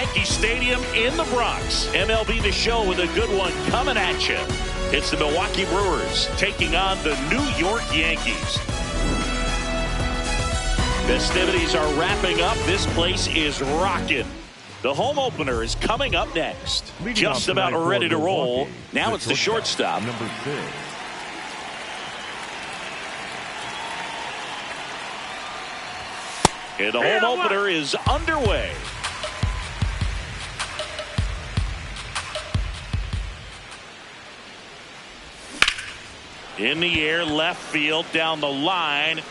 Yankee Stadium in the Bronx. MLB The Show with a good one coming at you. It's the Milwaukee Brewers taking on the New York Yankees. Festivities are wrapping up. This place is rocking. The home opener is coming up next. Just about ready to roll. Now it's the shortstop. Number 6. And the home opener is underway. In the air, left field, down the line.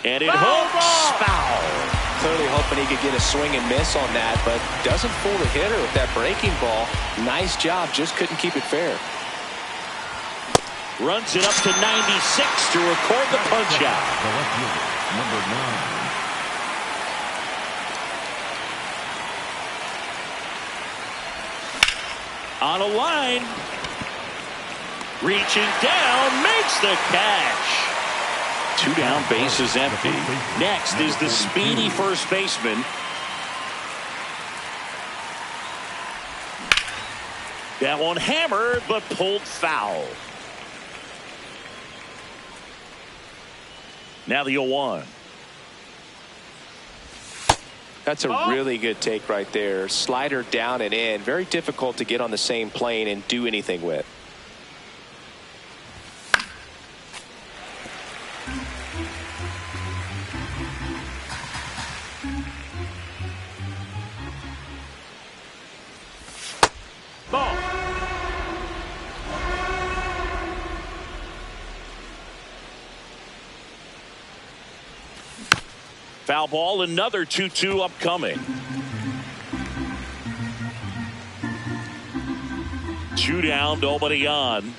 And it hooks foul. Clearly hoping he could get a swing and miss on that, but doesn't fool the hitter with that breaking ball. Nice job, just couldn't keep it fair. Runs it up to 96 to record the punch out. The left fielder, number 9. On a line. Reaching down, makes the catch. 2 down, bases empty. Next is the speedy first baseman. That one hammered, but pulled foul. Now the 0-1. That's a really good take right there. Slider down and in. Very difficult to get on the same plane and do anything with. Ball. Foul ball, another 2-2 upcoming. 2 down, nobody on.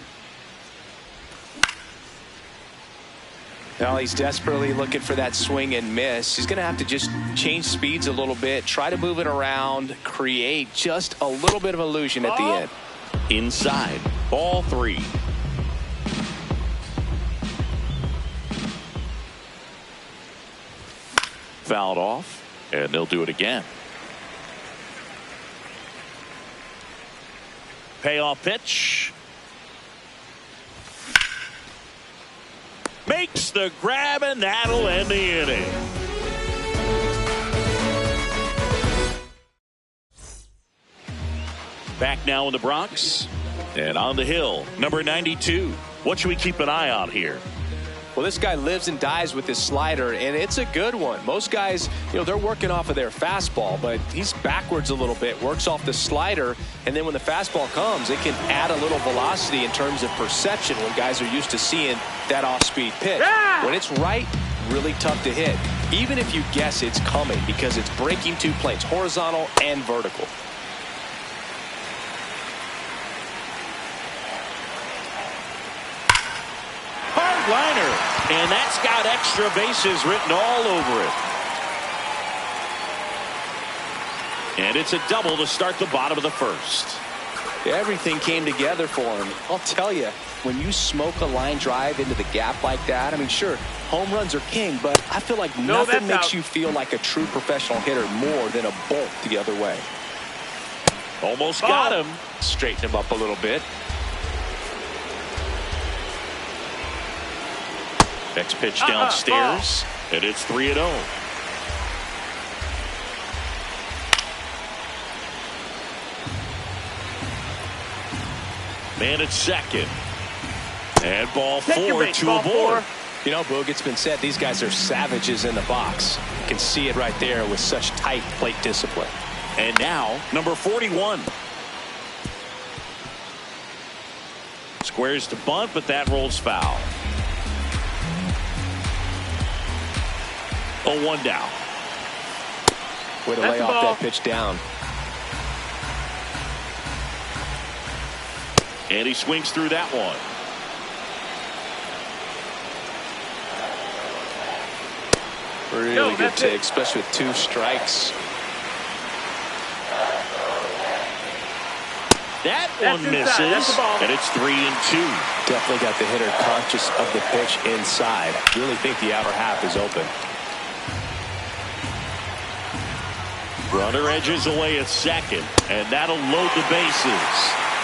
Well, he's desperately looking for that swing and miss. He's going to have to just change speeds a little bit, try to move it around, create just a little bit of illusion at the end. Inside, ball 3. Fouled off, and they'll do it again. Payoff pitch. Makes the grab, and that'll end the inning. Back now in the Bronx, and on the hill, number 92. What should we keep an eye on here? Well, this guy lives and dies with his slider, and it's a good one. Most guys, they're working off of their fastball, but he's backwards a little bit, works off the slider, and then when the fastball comes, it can add a little velocity in terms of perception when guys are used to seeing that off-speed pitch. Yeah! When it's right, really tough to hit, even if you guess it's coming because it's breaking 2 planes, horizontal and vertical. Liner, and that's got extra bases written all over it. And it's a double to start the bottom of the first. Everything came together for him. I'll tell you, when you smoke a line drive into the gap like that, I mean, sure, home runs are king, but I feel like nothing makes you feel like a true professional hitter more than a bolt the other way. Almost got him. Straighten him up a little bit. Next pitch downstairs, and it's 3-0. Man at second. And ball 4, 2 aboard. Boog, it's been said these guys are savages in the box. You can see it right there with such tight plate discipline. And now, number 41. Squares to bunt, but that rolls foul. 0-1 down. Way to lay off that pitch down. And he swings through that one. Really good take, especially with 2 strikes. That one misses, and it's 3-2. Definitely got the hitter conscious of the pitch inside. Really think the outer half is open. Runner edges away at second, and that'll load the bases.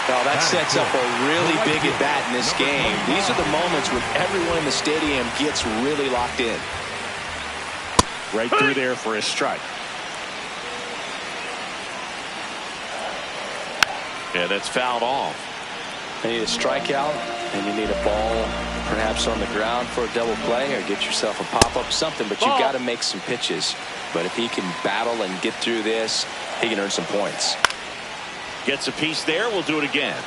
Well, that sets up a really big at bat in this game. These are the moments when everyone in the stadium gets really locked in. Right through there for a strike. Yeah, that's fouled off. You need a strikeout, and you need a ball perhaps on the ground for a double play, or get yourself a pop-up, something, but you've got to make some pitches. But if he can battle and get through this, he can earn some points. Gets a piece there. We'll do it again.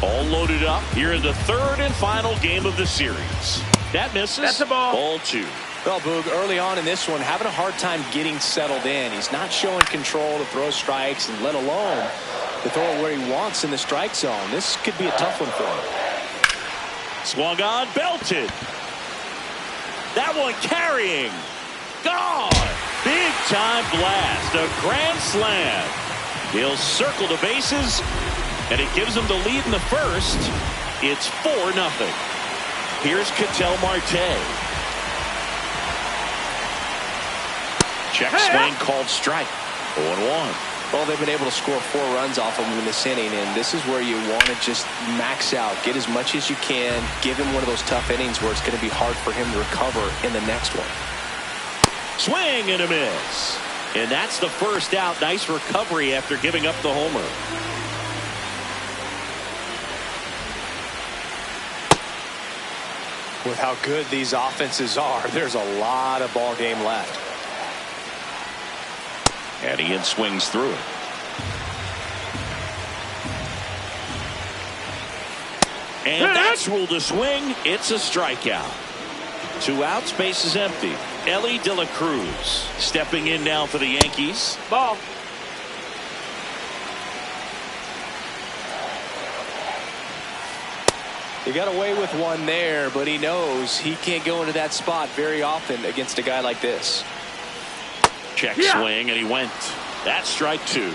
All loaded up here in the third and final game of the series. That misses. That's a ball. Ball 2. Well, Boog, early on in this one, having a hard time getting settled in. He's not showing control to throw strikes, and let alone to throw it where he wants in the strike zone. This could be a tough one for him. Swung on, belted. That one carrying. Gone. Big time blast. A grand slam. He'll circle the bases, and it gives him the lead in the first. It's 4-0. Here's Ketel Marte. Check swing called strike. 0-1. Well, they've been able to score 4 runs off of him in this inning, and this is where you want to just max out, get as much as you can, give him one of those tough innings where it's going to be hard for him to recover in the next one. Swing and a miss. And that's the first out. Nice recovery after giving up the homer. With how good these offenses are, there's a lot of ball game left. And Ian swings through it. And that's ruled a swing. It's a strikeout. 2 outs, base is empty. Ellie De La Cruz stepping in now for the Yankees. Ball. He got away with one there, but he knows he can't go into that spot very often against a guy like this. Check swing, and he went. That's strike 2.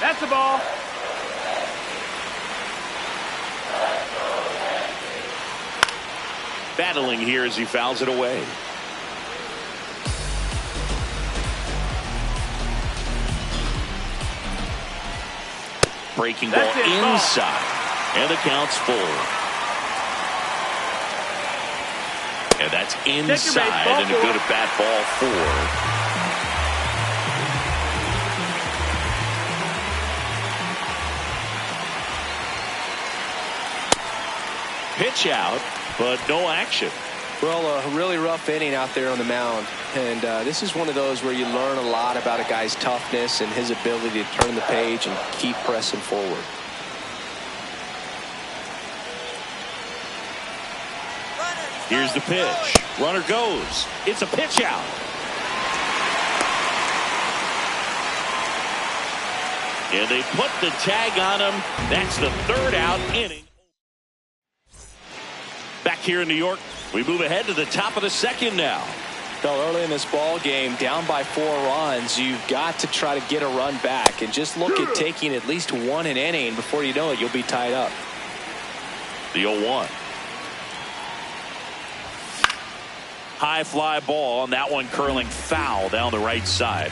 That's the ball. Battling here as he fouls it away. Breaking ball inside, and the count's full. And that's inside, and a good at bat, ball 4. Pitch out, but no action. Well, a really rough inning out there on the mound, and this is one of those where you learn a lot about a guy's toughness and his ability to turn the page and keep pressing forward. Here's the pitch. Runner goes. It's a pitch out. And they put the tag on him. That's the 3rd out inning. Back here in New York, we move ahead to the top of the 2nd now. So early in this ball game, down by 4 runs, you've got to try to get a run back and just look at taking at least 1 an inning. Before you know it, you'll be tied up. The 0-1. High fly ball, and that one curling foul down the right side.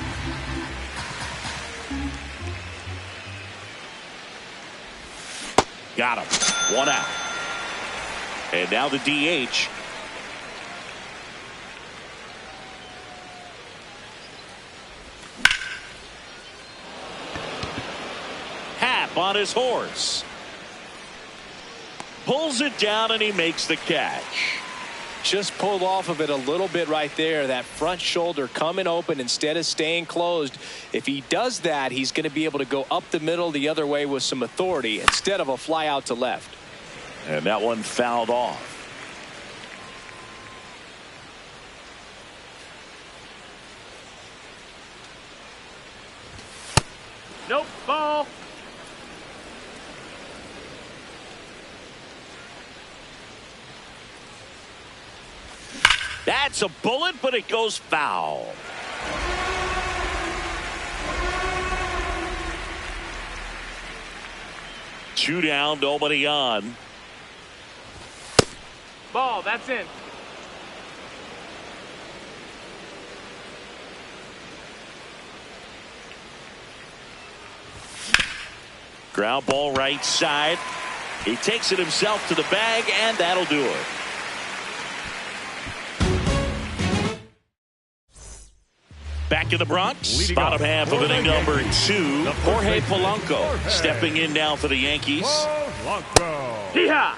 Got him. 1 out. And now the DH. Happ on his horse. Pulls it down, and he makes the catch. Just pulled off of it a little bit right there. That front shoulder coming open instead of staying closed. If he does that, he's going to be able to go up the middle the other way with some authority instead of a fly out to left. And that one fouled off. Nope. Ball. That's a bullet, but it goes foul. Two down, nobody on. Ball. That's in. Ground ball right side. He takes it himself to the bag, and that'll do it. Back in the Bronx, bottom half of inning number 2. Jorge Polanco stepping in now for the Yankees. Yeehaw!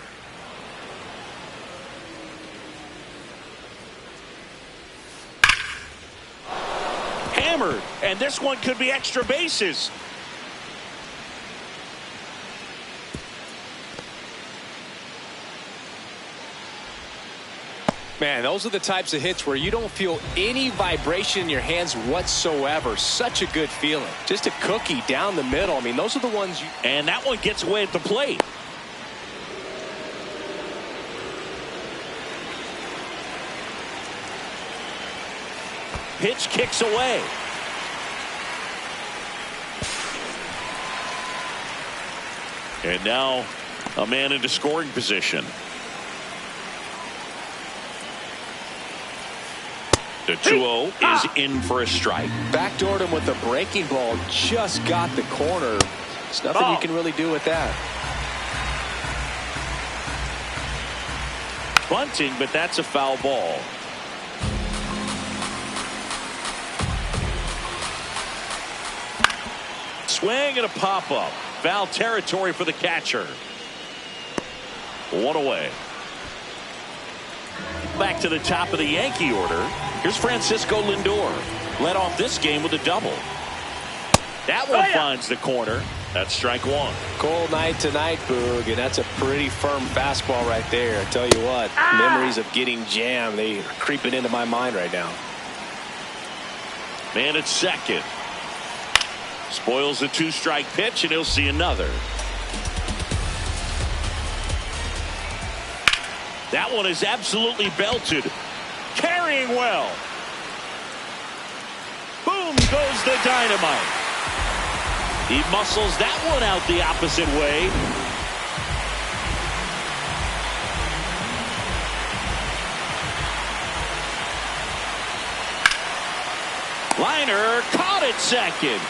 Hammered, and this one could be extra bases. Man, those are the types of hits where you don't feel any vibration in your hands whatsoever. Such a good feeling. Just a cookie down the middle. I mean, those are the ones you... And that one gets away at the plate. Pitch kicks away. And now a man into scoring position. The 2-0 is in for a strike. Backdoored him with the breaking ball. Just got the corner. There's nothing you can really do with that. Bunting, but that's a foul ball. Swing and a pop-up. Foul territory for the catcher. 1 away. Back to the top of the Yankee order. Here's Francisco Lindor. Led off this game with a double. That one finds the corner. That's strike 1. Cold night tonight, Boog, and that's a pretty firm fastball right there. I tell you what, memories of getting jammed, they are creeping into my mind right now. Man at second. Spoils the 2-strike pitch, and he'll see another. That one is absolutely belted. Carrying well. Boom goes the dynamite. He muscles that one out the opposite way. Liner caught at second.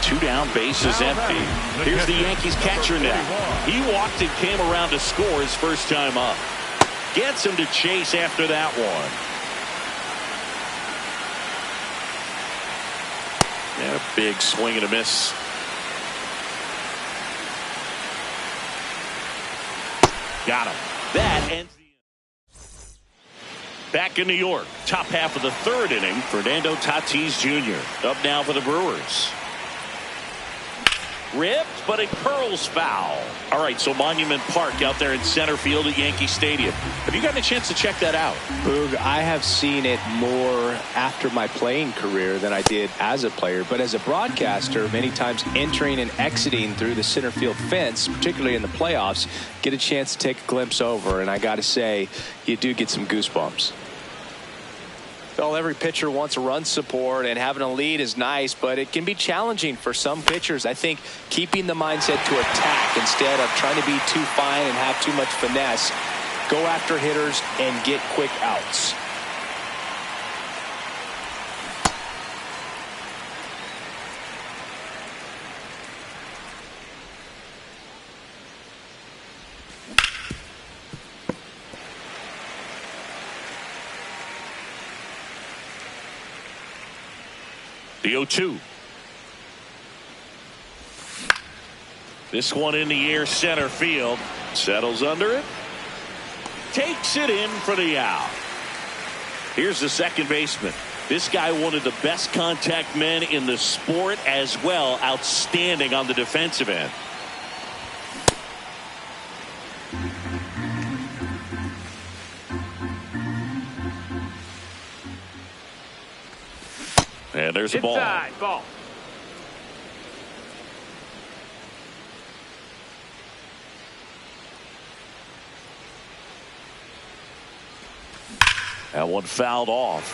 2 down, bases empty. Here's the Yankees catcher now. He walked and came around to score his first time up. Gets him to chase after that one. And a big swing and a miss. Got him. That ends the inning. Back in New York, top half of the 3rd inning, Fernando Tatis Jr. up now for the Brewers. Ripped, but it curls foul. All right, so Monument Park out there in center field at Yankee Stadium. Have you gotten a chance to check that out? Boog, I have seen it more after my playing career than I did as a player. But as a broadcaster, many times entering and exiting through the center field fence, particularly in the playoffs, get a chance to take a glimpse over. And I got to say, you do get some goosebumps. Well, every pitcher wants a run support, and having a lead is nice, but it can be challenging for some pitchers. I think keeping the mindset to attack instead of trying to be too fine and have too much finesse, go after hitters and get quick outs. The 0-2. This one in the air center field. Settles under it. Takes it in for the out. Here's the second baseman. This guy, one of the best contact men in the sport as well. Outstanding on the defensive end. And there's the ball. Inside, ball. That one fouled off.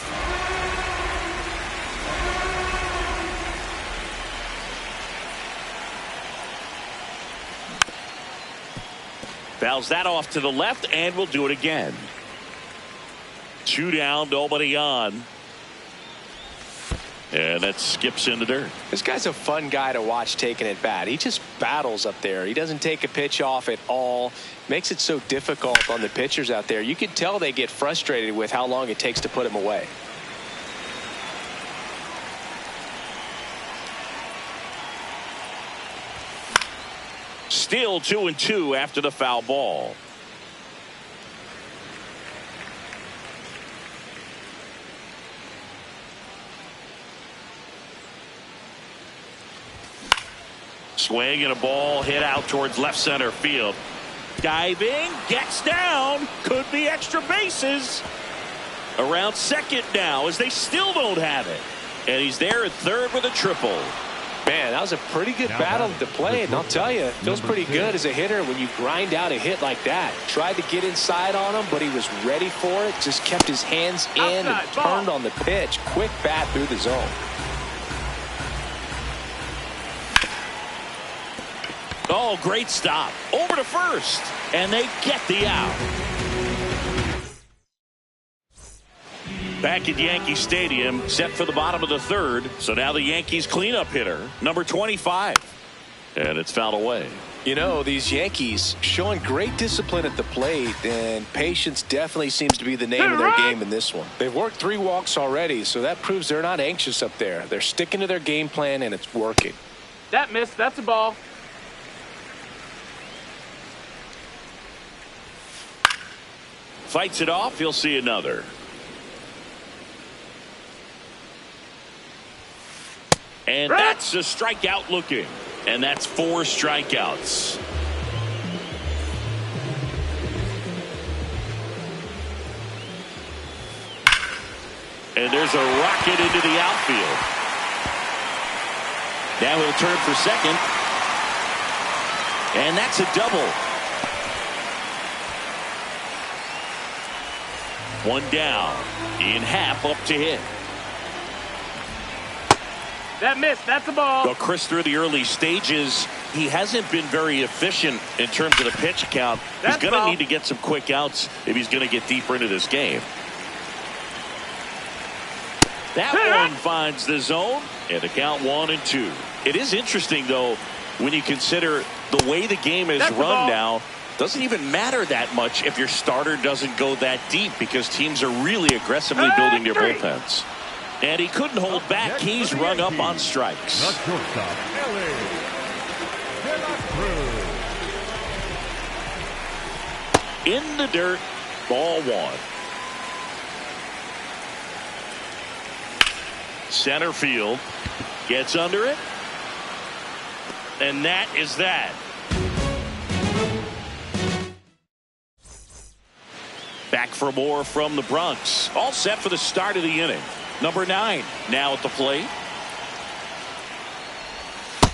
Fouls that off to the left, and we'll do it again. 2 down, nobody on. And that skips in the dirt. This guy's a fun guy to watch taking at bat. He just battles up there. He doesn't take a pitch off at all. Makes it so difficult on the pitchers out there. You can tell they get frustrated with how long it takes to put him away. Still 2-2 after the foul ball. Swing and a ball hit out towards left center field. Diving, gets down, could be extra bases. Around second now as they still don't have it. And he's there at third with a triple. Man, that was a pretty good battle to play, and I'll tell you, it feels pretty good as a hitter when you grind out a hit like that. Tried to get inside on him, but he was ready for it, just kept his hands in and turned on the pitch. Quick bat through the zone. Oh, great stop. Over to first, and they get the out. Back at Yankee Stadium, set for the bottom of the third. So now the Yankees cleanup hitter, number 25. And it's fouled away. You know, these Yankees showing great discipline at the plate, and patience definitely seems to be the name of their game in this one. They've worked 3 walks already, so that proves they're not anxious up there. They're sticking to their game plan, and it's working. That missed. That's a ball. Fights it off. He'll see another. And that's a strikeout looking. And that's 4 strikeouts. And there's a rocket into the outfield. Now he'll turn for second. And that's a double. 1 down. In half up to hit. That missed. That's a ball. Well, Chris, through the early stages, he hasn't been very efficient in terms of the pitch count. He's going to need to get some quick outs if he's going to get deeper into this game. That one finds the zone, and the count 1-2. It is interesting, though, when you consider the way the game is run now. Doesn't even matter that much if your starter doesn't go that deep because teams are really aggressively building their bullpens. And he couldn't hold back. He's rung up on strikes. The shortstop, Ellie De La Cruz. In the dirt, ball 1. Center field gets under it. And that is that. Back for more from the Bronx. All set for the start of the inning. Number 9 now at the plate.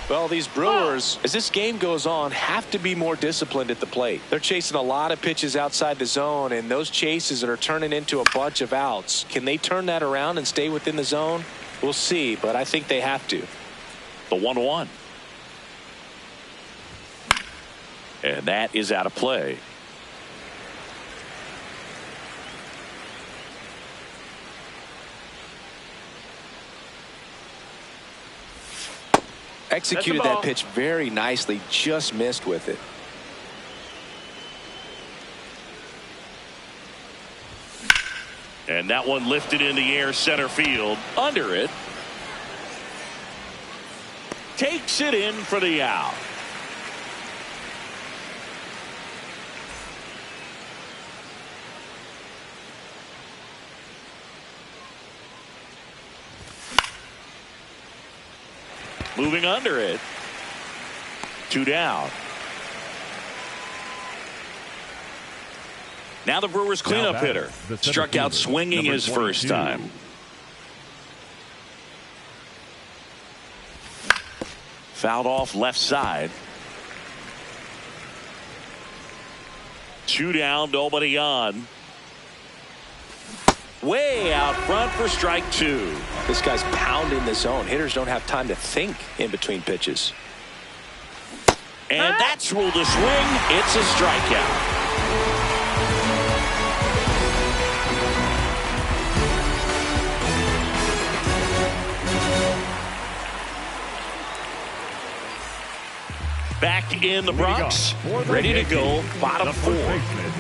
Well, these Brewers, as this game goes on, have to be more disciplined at the plate. They're chasing a lot of pitches outside the zone, and those chases are turning into a bunch of outs. Can they turn that around and stay within the zone? We'll see, but I think they have to. The 1-1. And that is out of play. Executed that pitch very nicely, just missed with it. And that one lifted in the air center field. Under it. Takes it in for the out. Moving under it. 2 down. Now the Brewers cleanup hitter. Struck out swinging his first time. Fouled off left side. 2 down, nobody on. Way out front for strike 2. This guy's pounding the zone. Hitters don't have time to think in between pitches. And that's ruled a swing. It's a strikeout. back in the Bronx, ready to go, bottom 4.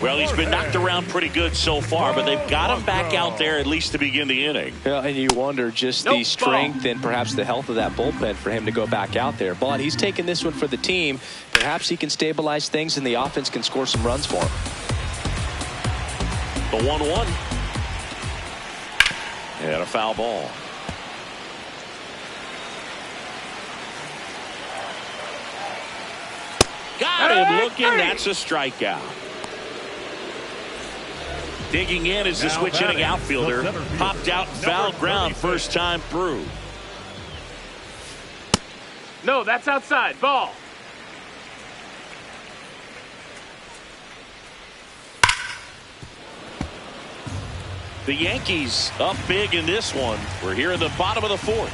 Well, he's been knocked around pretty good so far, but they've got him back out there at least to begin the inning. Yeah, and you wonder just the strength and perhaps the health of that bullpen for him to go back out there. But he's taking this one for the team. Perhaps he can stabilize things and the offense can score some runs for him. The 1-1. And a foul ball. Got him looking. That's a strikeout. Digging in is the switch hitting outfielder. Popped out foul ground first time through. No, that's outside. Ball. The Yankees up big in this one. We're here in the bottom of the 4th.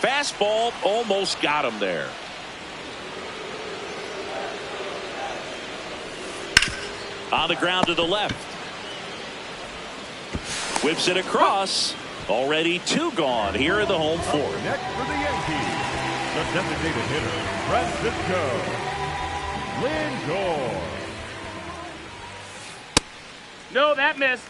Fastball almost got him there. On the ground to the left. Whips it across. Already 2 gone here in the home 4th. Next for the Yankees, the designated hitter, Francisco Lindor. No, that missed.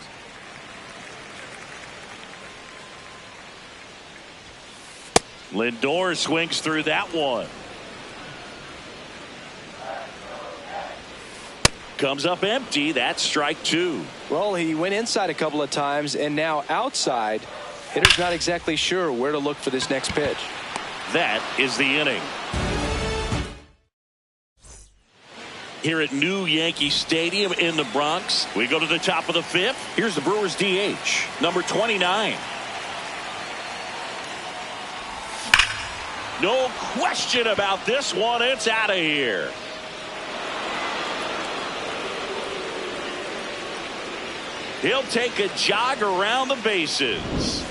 Lindor swings through that one. Comes up empty. That's strike 2. Well, he went inside a couple of times and now outside. Hitter's not exactly sure where to look for this next pitch. That is the inning. Here at New Yankee Stadium in the Bronx, we go to the top of the 5th. Here's the Brewers DH, number 29. No question about this one. It's out of here. He'll take a jog around the bases.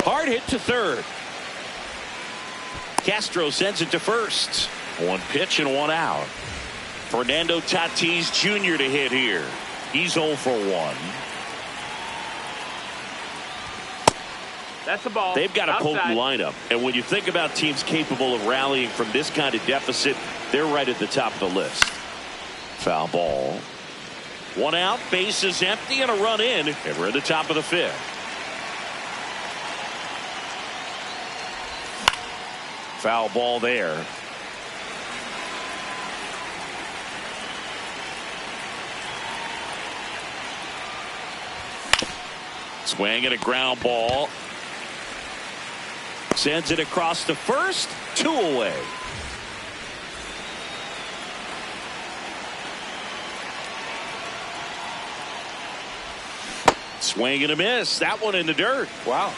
Hard hit to third. Castro sends it to first. 1 pitch and 1 out. Fernando Tatis Jr. to hit here. He's 0 for 1. That's a ball. They've got a outside. potent lineup. And when you think about teams capable of rallying from this kind of deficit, they're right at the top of the list. Foul ball. 1 out, base is empty, and a run in. And we're at the top of the 5th. Foul ball there. Swing and a ground ball. Sends it across to first. 2 away. Swing and a miss. That one in the dirt. Wow.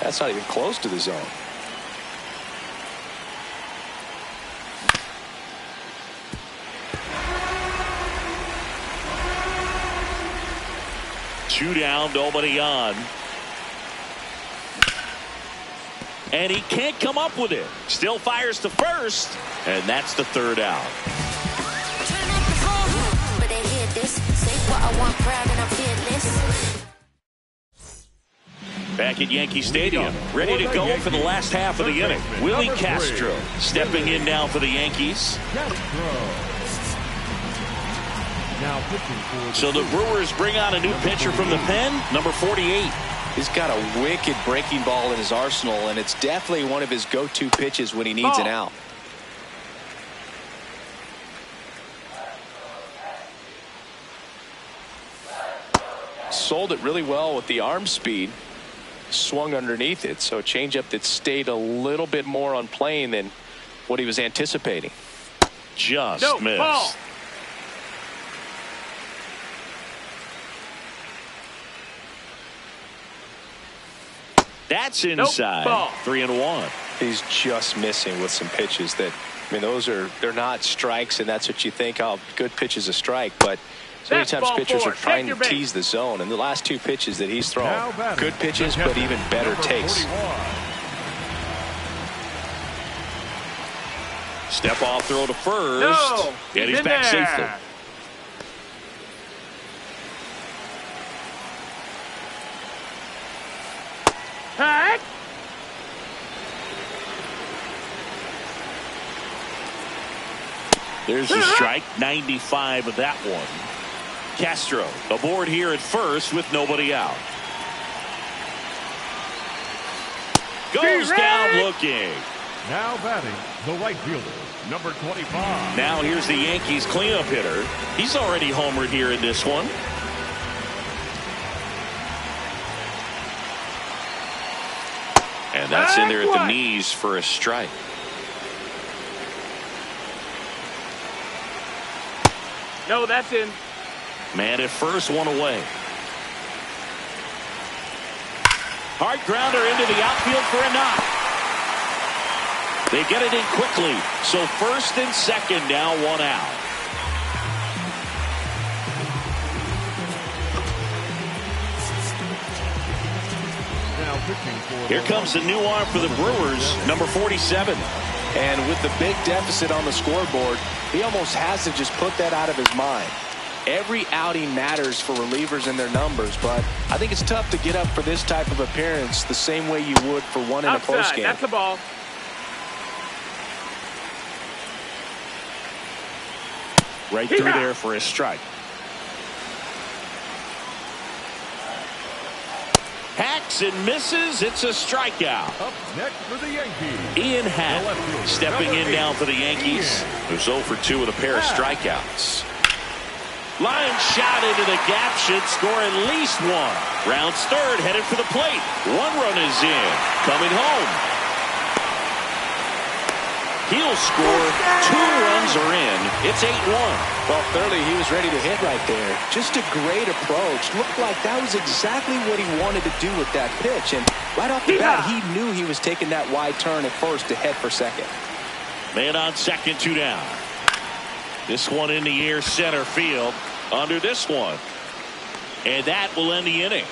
That's not even close to the zone. Two down, nobody on. And he can't come up with it. Still fires to first. And that's the 3rd out. Back at Yankee Stadium, ready to go for the last half of the inning. Willie Castro stepping in now for the Yankees. So the Brewers bring on a new pitcher from the pen, number 48. He's got a wicked breaking ball in his arsenal, and it's definitely one of his go-to pitches when he needs an out. Sold it really well with the arm speed. Swung underneath it, so a changeup that stayed a little bit more on plane than what he was anticipating. Just missed. Ball. That's inside. 3-1. He's just missing with some pitches that, I mean, they're not strikes, and that's what you think, oh, good pitch is a strike, but so many times pitchers are trying to tease the zone, and the last 2 pitches that he's thrown, good pitches, but even better takes. Step off throw to first. And he's back safely. There's a strike. 95 of that one. Castro aboard here at first with nobody out. Goes down looking. Now batting, the right fielder, number 25. Now here's the Yankees cleanup hitter. He's already homered here in this one. And that's in there at the knees for a strike. No, that's in. Man at first, one away. Hard grounder into the outfield for a knock. They get it in quickly. So first and second now, one out. Now pitching for Here comes the new arm for the Brewers, number 47. And with the big deficit on the scoreboard, he almost has to just put that out of his mind. Every outing matters for relievers and their numbers, but I think it's tough to get up for this type of appearance the same way you would for one in a postgame. That's the ball. Right through there for a strike. Hacks and misses. It's a strikeout. up next for the Yankees. Ian Hack stepping in now for the Yankees, who's 0 for 2 with a pair of strikeouts. Line shot into the gap, should score at least one. Rounds third, headed for the plate. One run is in. Coming home. He'll score. 2 runs are in. It's 8-1. Well, clearly he was ready to hit right there. Just a great approach. Looked like that was exactly what he wanted to do with that pitch. And right off the bat, he knew he was taking that wide turn at first to head for second. Man on second, 2 down. This one in the air, center field. Under this one. And that will end the inning.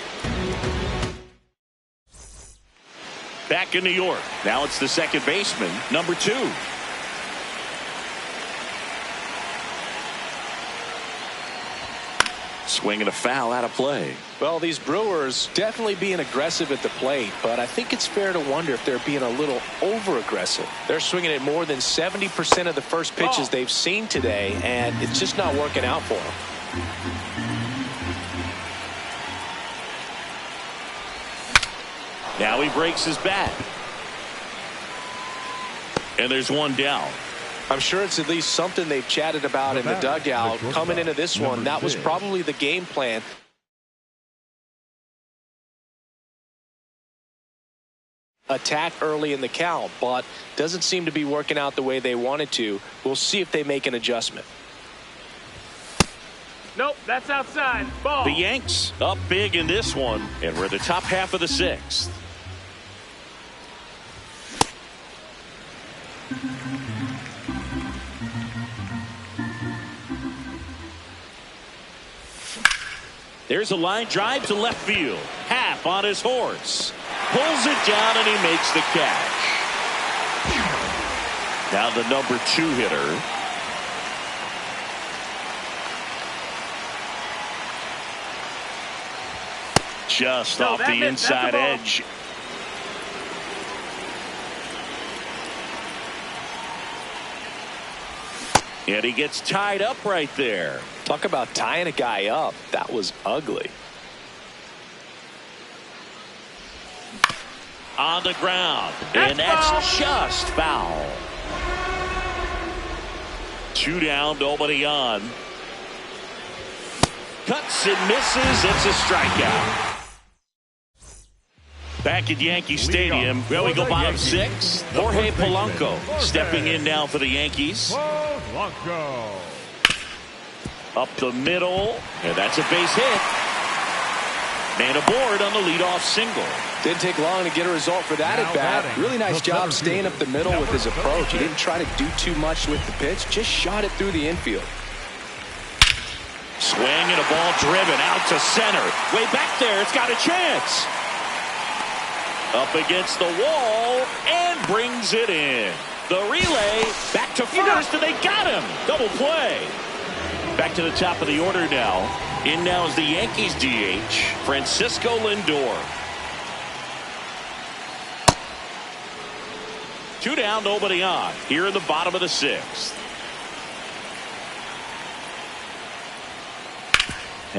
Back in New York. Now it's the second baseman, number 2. Swinging a foul out of play. Well, these Brewers definitely being aggressive at the plate, but I think it's fair to wonder if they're being a little over-aggressive. They're swinging at more than 70% of the first pitches they've seen today, and it's just not working out for them. Now he breaks his bat. And there's one down. I'm sure it's at least something they've chatted about in the dugout. Coming into this one, that was probably the game plan. Attack early in the count, but doesn't seem to be working out the way they wanted to. We'll see if they make an adjustment. Nope, that's outside. Ball. The Yanks up big in this one, and we're the top half of the 6th. There's a line drive to left field. Half on his horse. Pulls it down and he makes the catch. Now the number 2 hitter. Just off the inside edge. And he gets tied up right there. Talk about tying a guy up. That was ugly. On the ground. And that's just foul. 2 down, nobody on. Cuts and misses. It's a strikeout. Back at Yankee Stadium, well, we go bottom 6. Jorge Polanco stepping in now for the Yankees. Polanco. Up the middle, and that's a base hit. Man aboard on the leadoff single. Didn't take long to get a result for that at bat. Really nice job staying up the middle with his approach. He didn't try to do too much with the pitch, just shot it through the infield. Swing and a ball driven out to center. Way back there, it's got a chance. Up against the wall and brings it in. The relay back to first, and they got him. Double play. Back to the top of the order now. In now is the Yankees DH, Francisco Lindor. 2 down, nobody on. Here in the bottom of the 6th.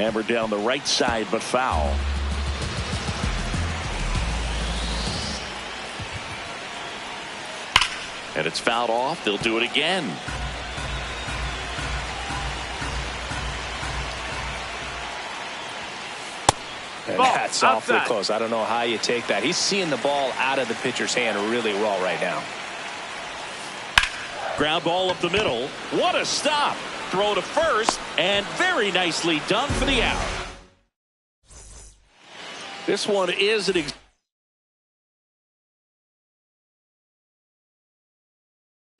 Hammered down the right side, but foul. And it's fouled off. They'll do it again. And Ball, that's awfully outside. close. I don't know how you take that. He's seeing the ball out of the pitcher's hand really well right now. Ground ball up the middle. What a stop. Throw to first, and very nicely done for the out. This one is an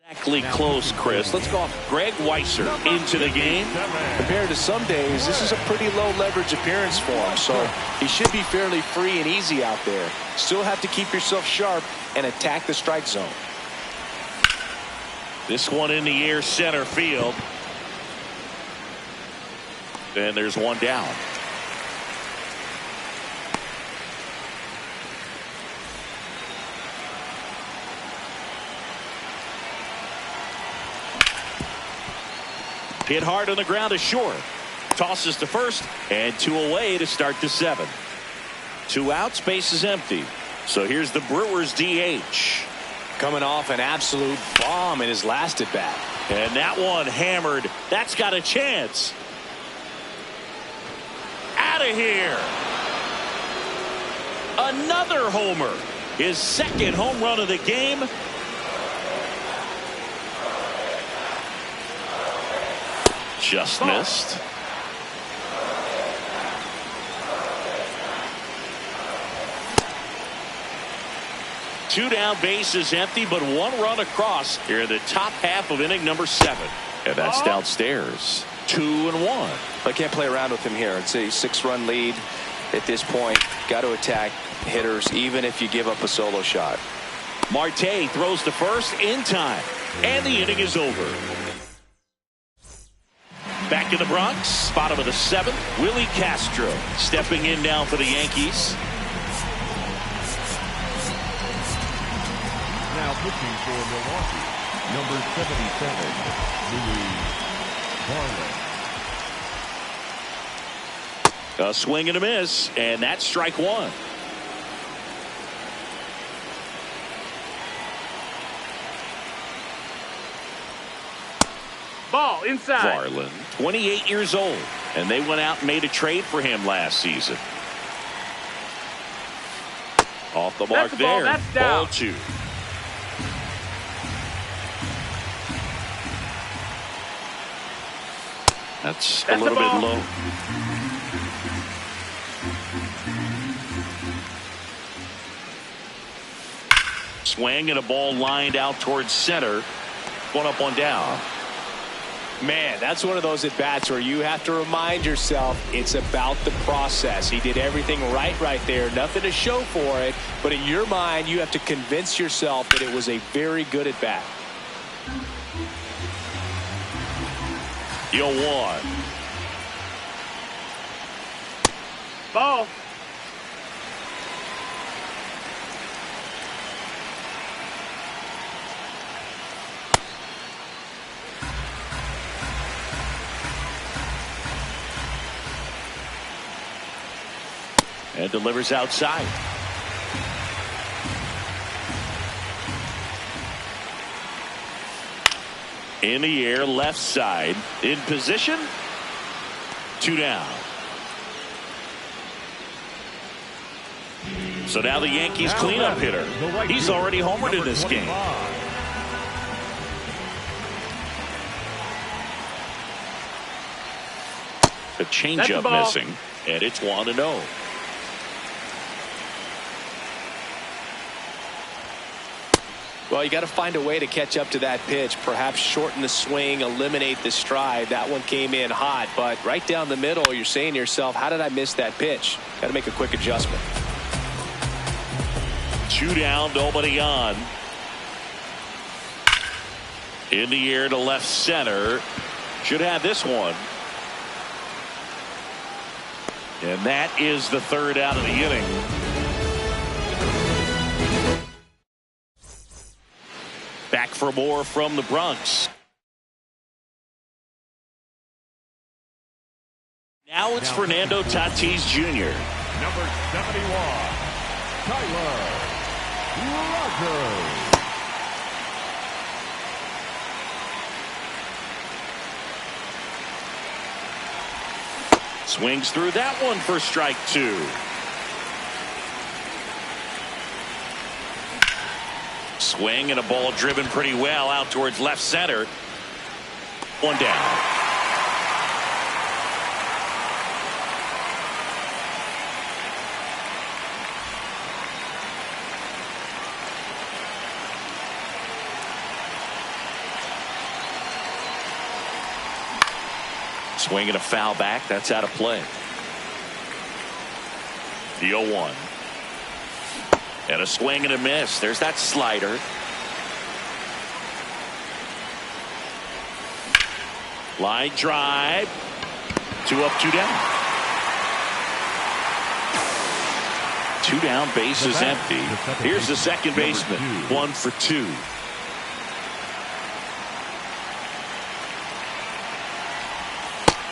exactly close, Chris. Let's go off Greg Weiser into the game. Compared to some days, this is a pretty low leverage appearance for him, so he should be fairly free and easy out there. Still have to keep yourself sharp and attack the strike zone. This one in the air, center field. And there's one down. Hit hard on the ground to short. Tosses to first, and 2 away to start the 7th. 2 outs, base is empty. So here's the Brewers DH. Coming off an absolute bomb in his last at bat. And that one hammered. That's got a chance. Out of here. Another homer. His 2nd home run of the game. Just missed. Two down, bases empty, but 1 run across here in the top half of inning number 7. And that's downstairs. 2-1. I can't play around with him here. It's a 6-run lead at this point. Got to attack hitters even if you give up a solo shot. Marte throws to first in time. And the inning is over. Back in the Bronx, bottom of the 7th, Willie Castro stepping in now for the Yankees. Now pitching for Milwaukee, number 77, Louis Varland. A swing and a miss, and that's strike 1. Ball inside. Varland, 28 years old, and they went out and made a trade for him last season. Off the mark That's the ball. there. That's down. Ball 2. That's a little bit low. Swing and a ball lined out towards center. One up, one down. Man, that's one of those at bats where you have to remind yourself it's about the process. He did everything right there. Nothing to show for it. But in your mind, you have to convince yourself that it was a very good at bat. Yo, 1. Ball. And delivers outside. In the air, left side. In position. 2 down. So now the Yankees cleanup hitter. He's already homered in this game. A changeup missing, and it's 1-0. Well, you got to find a way to catch up to that pitch. Perhaps shorten the swing, eliminate the stride. That one came in hot, but right down the middle, you're saying to yourself, how did I miss that pitch? Got to make a quick adjustment. 2 down, nobody on. In the air to left center. Should have this one. And that is the 3rd out of the inning. Back for more from the Bronx. Now Now it's Fernando Tatis Jr. Number 71, Tyler Rogers. Swings through that one for strike 2. Swing and a ball driven pretty well out towards left center. One down. Swing and a foul back. That's out of play. The 0-1. And a swing and a miss. There's that slider. Line drive. 2 up, 2 down. 2 down, base is empty. Here's the second baseman. 1 for 2.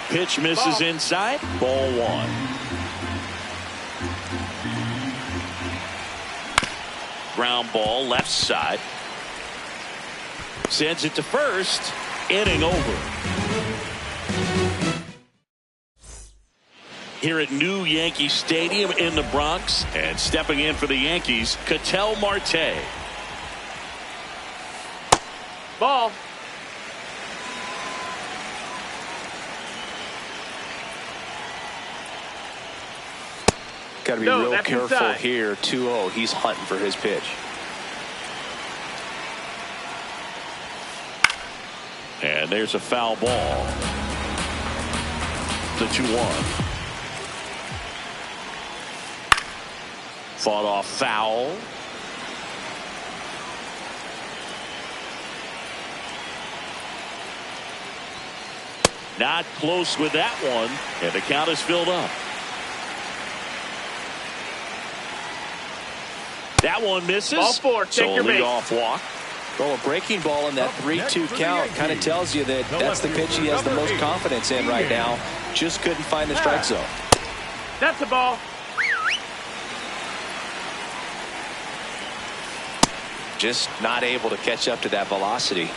Pitch misses inside. Ball 1. Ground ball left side. Sends it to first. Inning over. Here at New Yankee Stadium in the Bronx. And stepping in for the Yankees, Ketel Marte. Ball. Got to be real careful inside. Here. 2-0. He's hunting for his pitch. And there's a foul ball. The 2-1. Fought off foul. Not close with that one. And the count is filled up. That one misses. Ball 4. Take your base. Off walk. Well, a breaking ball in that 3-2 count kind of tells you that that's the pitch he has the most confidence in right now. Just couldn't find the strike zone. That's the ball. Just not able to catch up to that velocity.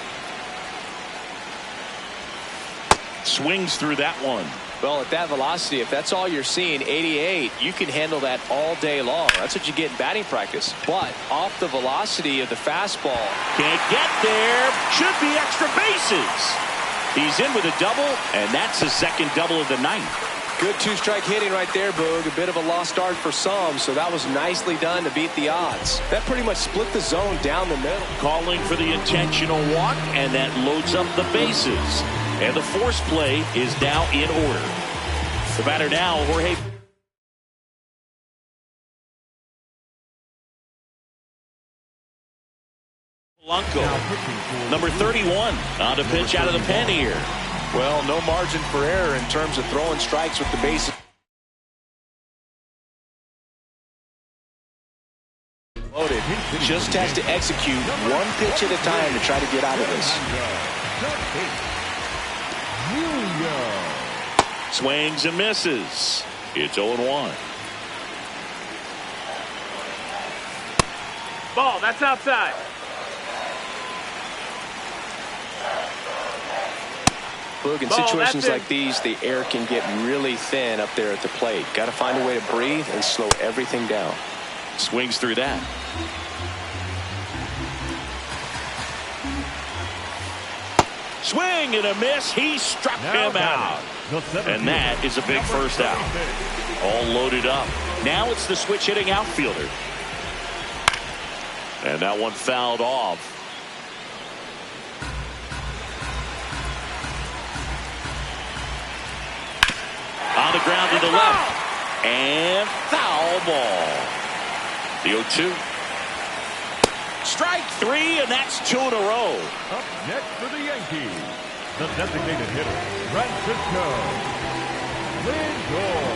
Swings through that one. Well, at that velocity, if that's all you're seeing, 88, you can handle that all day long. That's what you get in batting practice. But off the velocity of the fastball. Can't get there. Should be extra bases. He's in with a double, and that's his second double of the night. Good 2-strike hitting right there, Boog. A bit of a lost start for some, so that was nicely done to beat the odds. That pretty much split the zone down the middle. Calling for the intentional walk, and that loads up the bases. And the force play is now in order. The batter now, Jorge. Polanco, number 31, on to pitch out of the pen here. Well, no margin for error in terms of throwing strikes with the bases loaded. Just has to execute one pitch at a time to try to get out of this. Swings and misses. It's 0-1. Ball. That's outside. Boog, in situations like these, the air can get really thin up there at the plate. Got to find a way to breathe and slow everything down. Swings through that. Swing and a miss. He struck him out. And that is a big first out. All loaded up. Now it's the switch hitting outfielder. And that one fouled off. On the ground to the left. And foul ball. The 0-2. Strike 3, and that's 2 in a row. Up next for the Yankees, the designated hitter, Francisco Lindor.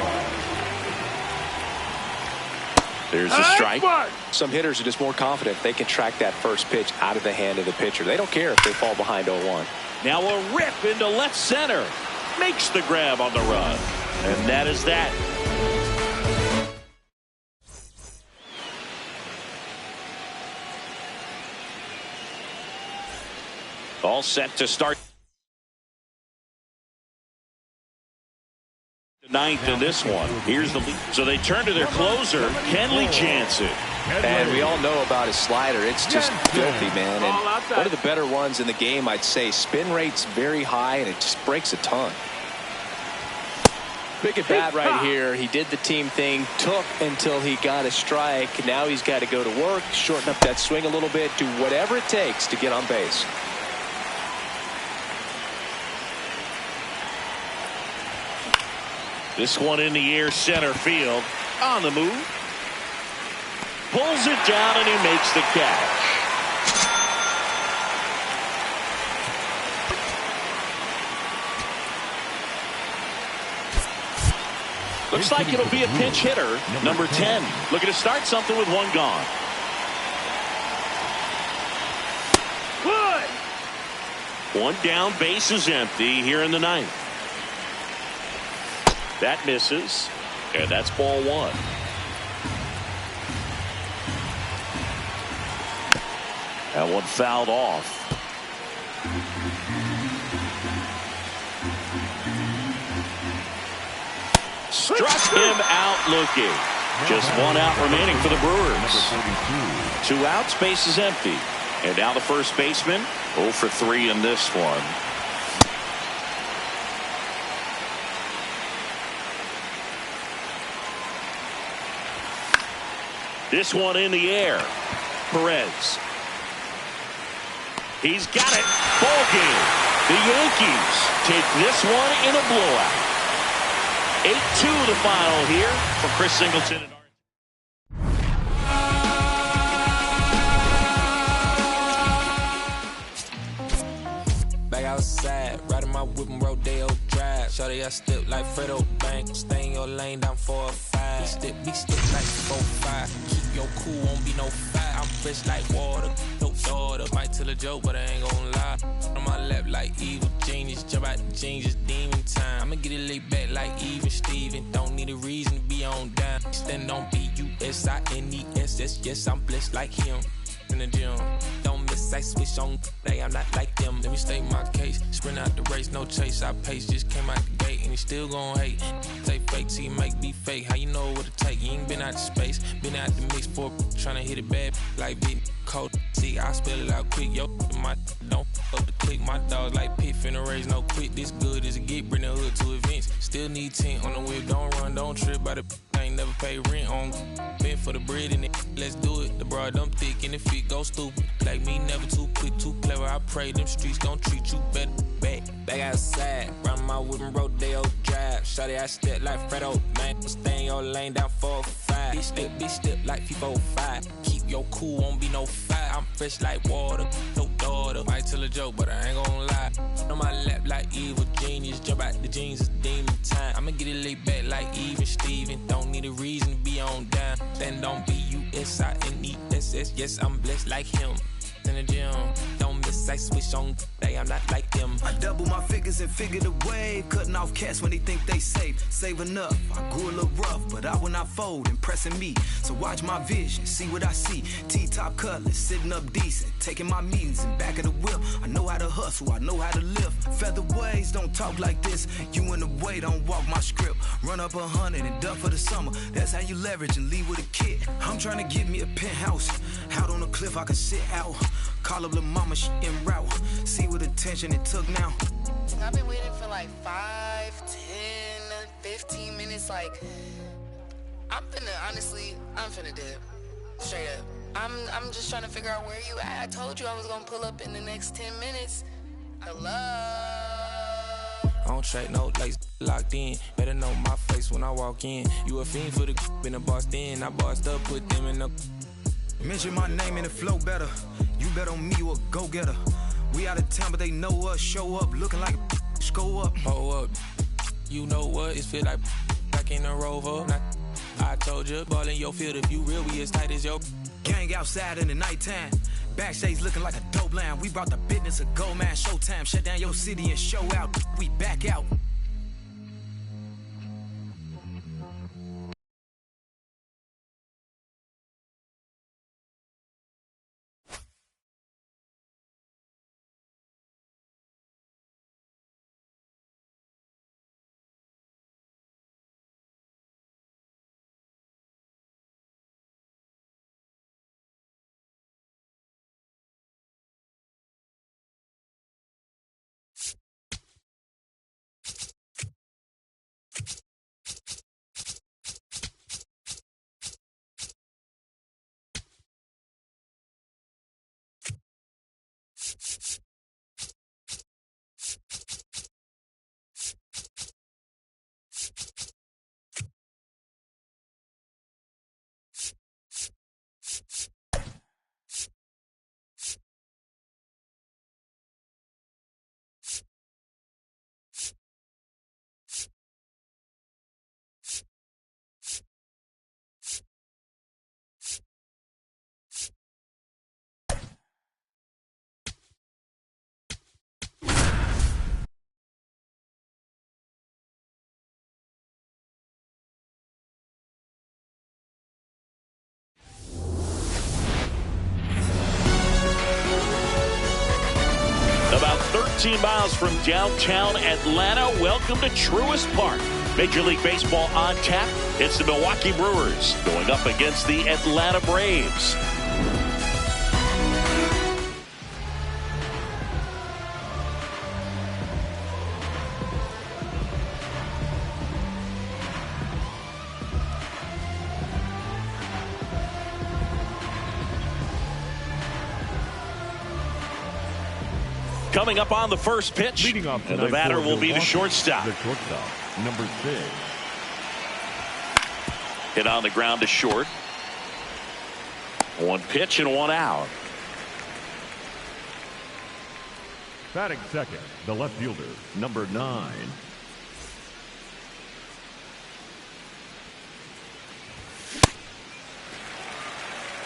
There's a strike. Some hitters are just more confident they can track that first pitch out of the hand of the pitcher. They don't care if they fall behind 0-1. Now a rip into left center. Makes the grab on the run. And that is that. All set to start the ninth in this one. Here's the lead. So they turn to their closer, Kenley Jansen. And we all know about his slider. It's just filthy, man. And one of the better ones in the game, I'd say. Spin rate's very high, and it just breaks a ton. Big at bat right here. He did the team thing, took until he got a strike. Now he's got to go to work, shorten up that swing a little bit, do whatever it takes to get on base. This one in the air, center field. On the move. Pulls it down, and he makes the catch. Looks like it'll be a pinch hitter, number 10. Looking to start something with one gone. Good. One down, base is empty here in the ninth. That misses, and that's ball one. That one fouled off. Struck him out looking. Just one out remaining for the Brewers. 2 outs, base is empty. And now the first baseman, 0 for 3 in this one. This one in the air. Perez. He's got it. Ball game. The Yankees take this one in a blowout. 8-2 the final here for Chris Singleton. Back outside, riding my whip and Rodeo Drive. Shawty, I step like Fredo Bank. Stay in your lane, down 4 or 5. Be step like 4-5. Keep your cool, won't be no fight. I'm fresh like water, no daughter. Might tell a joke, but I ain't gon' lie. On my lap like evil genius, jump out the jeans, just demon time. I'ma get it laid back like even Steven. Don't need a reason to be on down. Stand on B-U-S-I-N-E-S-S. Yes, I'm blessed like him. In the gym, don't miss, I switch on. Hey, I'm not like them. Let me state my case. Sprint out the race, no chase. I pace, just came out the gate, and he still gon' hate. Say fake till you make me fake. How you know what it take? You ain't been out the space, been out the mix for tryna hit it bad like big cold. See, I spell it out quick. Yo, my don't up the click. My dog like pit finna raise no quit. This good as it get. Bring the hood to events. Still need tint on the whip. Don't run, don't trip by the. I ain't never pay rent on. Been for the bread and it. Let's do it. The broad them thick and the feet go stupid. Like me, never too quick, too clever. I pray them streets gon' treat you better. Back outside, round my whip and Rodeo Drive. Shawty, I step like Fredo, man. Stay in your lane, down 4 or 5. Bitch step like FIFA 5. Keep your cool, won't be no fight. I'm fresh like water, no daughter. Might tell a joke, but I ain't gon' lie. On my lap like evil genius, jump out the jeans, it's demon time. I'ma get it laid back like even Steven. Don't need a reason to be on down. Stand on B-U-S-I-N-E-S-S. Yes, I'm blessed like him. In the gym, don't miss, I switch on. Hey, I'm not like them. I double my figures and figure the wave. Cutting off cash when they think they safe. Saving up, I grew a little rough, but I will not fold, impressing me. So watch my vision, see what I see. T-top cutlass, sitting up decent. Taking my meetings in back of the whip. I know how to hustle, I know how to live. Featherweights don't talk like this. You in the way, don't walk my script. Run up 100 and duck for the summer. That's how you leverage and leave with a kid. I'm trying to get me a penthouse. Out on the cliff, I can sit out. Call up the mama, she en route. See what attention it took now. I've been waiting for like 5, 10, 15 minutes. Like, I'm finna dip. Straight up. I'm just trying to figure out where you at. I told you I was gonna pull up in the next 10 minutes. Hello? I don't track no lights, locked in. Better know my face when I walk in. You a fiend for the in the boss then. I bossed up, put them in the. Mention my name and it flow better. You bet on me, you a go-getter. We out of town, but they know us. Show up, looking like a go up. Oh up. You know what? It feel like back in the Rover. I told you, ball in your field. If you real, we as tight as your. Gang outside in the nighttime. Backstage looking like a dope line. We brought the business a go, man. Showtime. Shut down your city and show out. We back out. 14 miles from downtown Atlanta. Welcome to Truist Park. Major League Baseball on tap. It's the Milwaukee Brewers going up against the Atlanta Braves. Coming up on the first pitch, Leading off and the batter will be the shortstop. The shortstop, number 6. Hit on the ground to short. One pitch and one out. Batting second, the left fielder, number 9.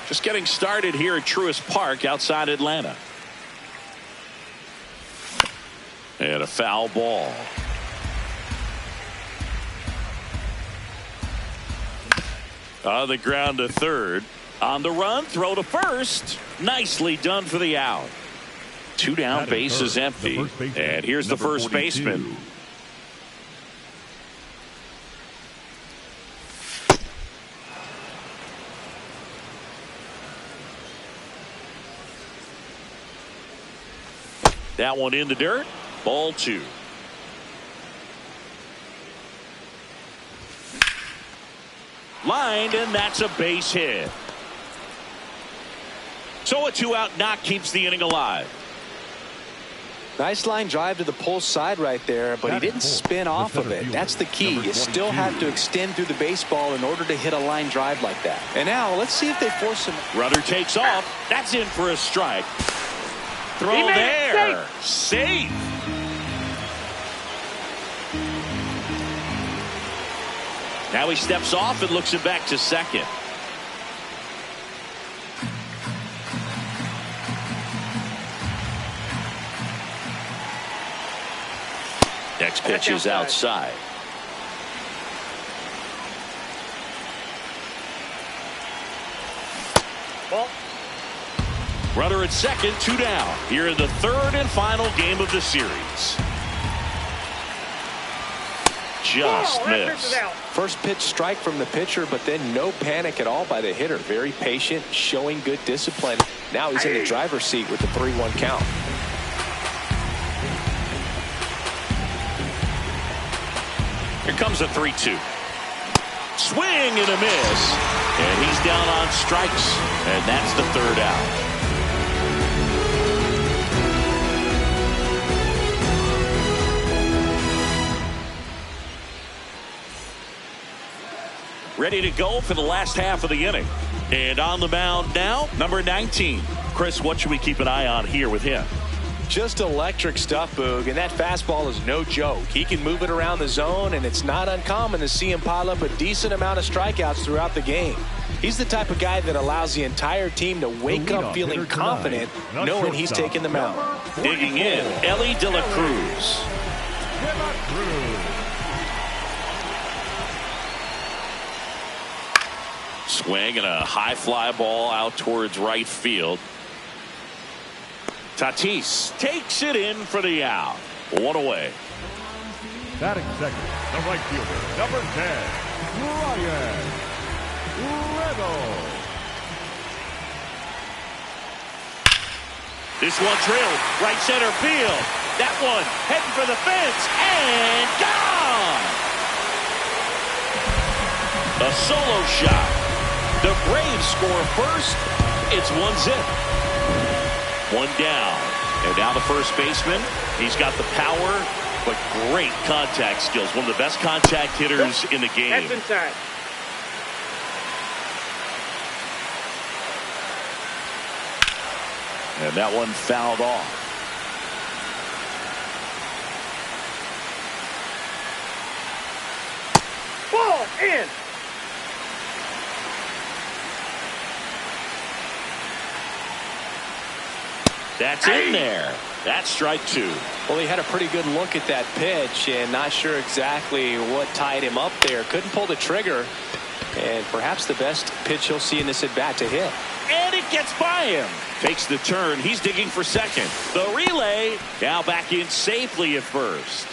Just getting started here at Truist Park outside Atlanta. And a foul ball. On the ground to third. On the run, throw to first. Nicely done for the out. 2 down, base is empty. And here's the first baseman. That one in the dirt. Ball 2. Lined, and that's a base hit. So a 2-out knock keeps the inning alive. Nice line drive to the pull side right there, but he didn't spin off of it. That's the key. You still have to extend through the baseball in order to hit a line drive like that. And now let's see if they force him. Runner takes off. That's in for a strike. Throw there. Safe. Now he steps off and looks it back to second. Next pitch is outside. Ball. Runner at second, 2 down. Here in the third and final game of the series. Just missed. First pitch strike from the pitcher, but then no panic at all by the hitter. Very patient, showing good discipline. Now he's in the driver's seat with the 3-1 count. Here comes a 3-2. Swing and a miss. And he's down on strikes. And that's the third out. Ready to go for the last half of the inning. And on the mound now, number 19. Chris, what should we keep an eye on here with him? Just electric stuff, Boog, and that fastball is no joke. He can move it around the zone, and it's not uncommon to see him pile up a decent amount of strikeouts throughout the game. He's the type of guy that allows the entire team to wake up feeling confident, knowing he's taking the mound. Digging in, Ellie De La Cruz. Swing and a high fly ball out towards right field. Tatis takes it in for the out. 1 away. Batting second, the right fielder, number 10, Ryan Reynolds. This one drilled right center field. That one heading for the fence and gone. A solo shot. The Braves score first. It's 1-0. 1 down. And now the first baseman. He's got the power, but great contact skills. One of the best contact hitters in the game. That's inside. And that one fouled off. Ball in. That's in there. That's strike 2. Well, he had a pretty good look at that pitch and not sure exactly what tied him up there. Couldn't pull the trigger. And perhaps the best pitch he'll see in this at-bat to hit. And it gets by him. Takes the turn. He's digging for second. The relay now back in safely at first.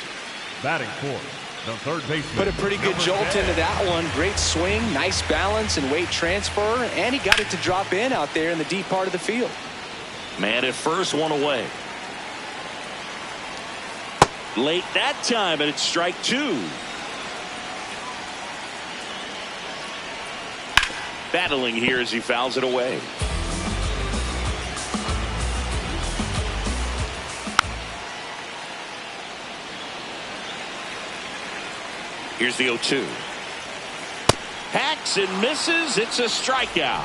Batting fourth, the third baseman. Put a pretty good jolt into that one. Great swing, nice balance and weight transfer. And he got it to drop in out there in the deep part of the field. Man at first, one away. Late that time, and it's strike two. Battling here as he fouls it away. Here's the 0-2. Hacks and misses. It's a strikeout.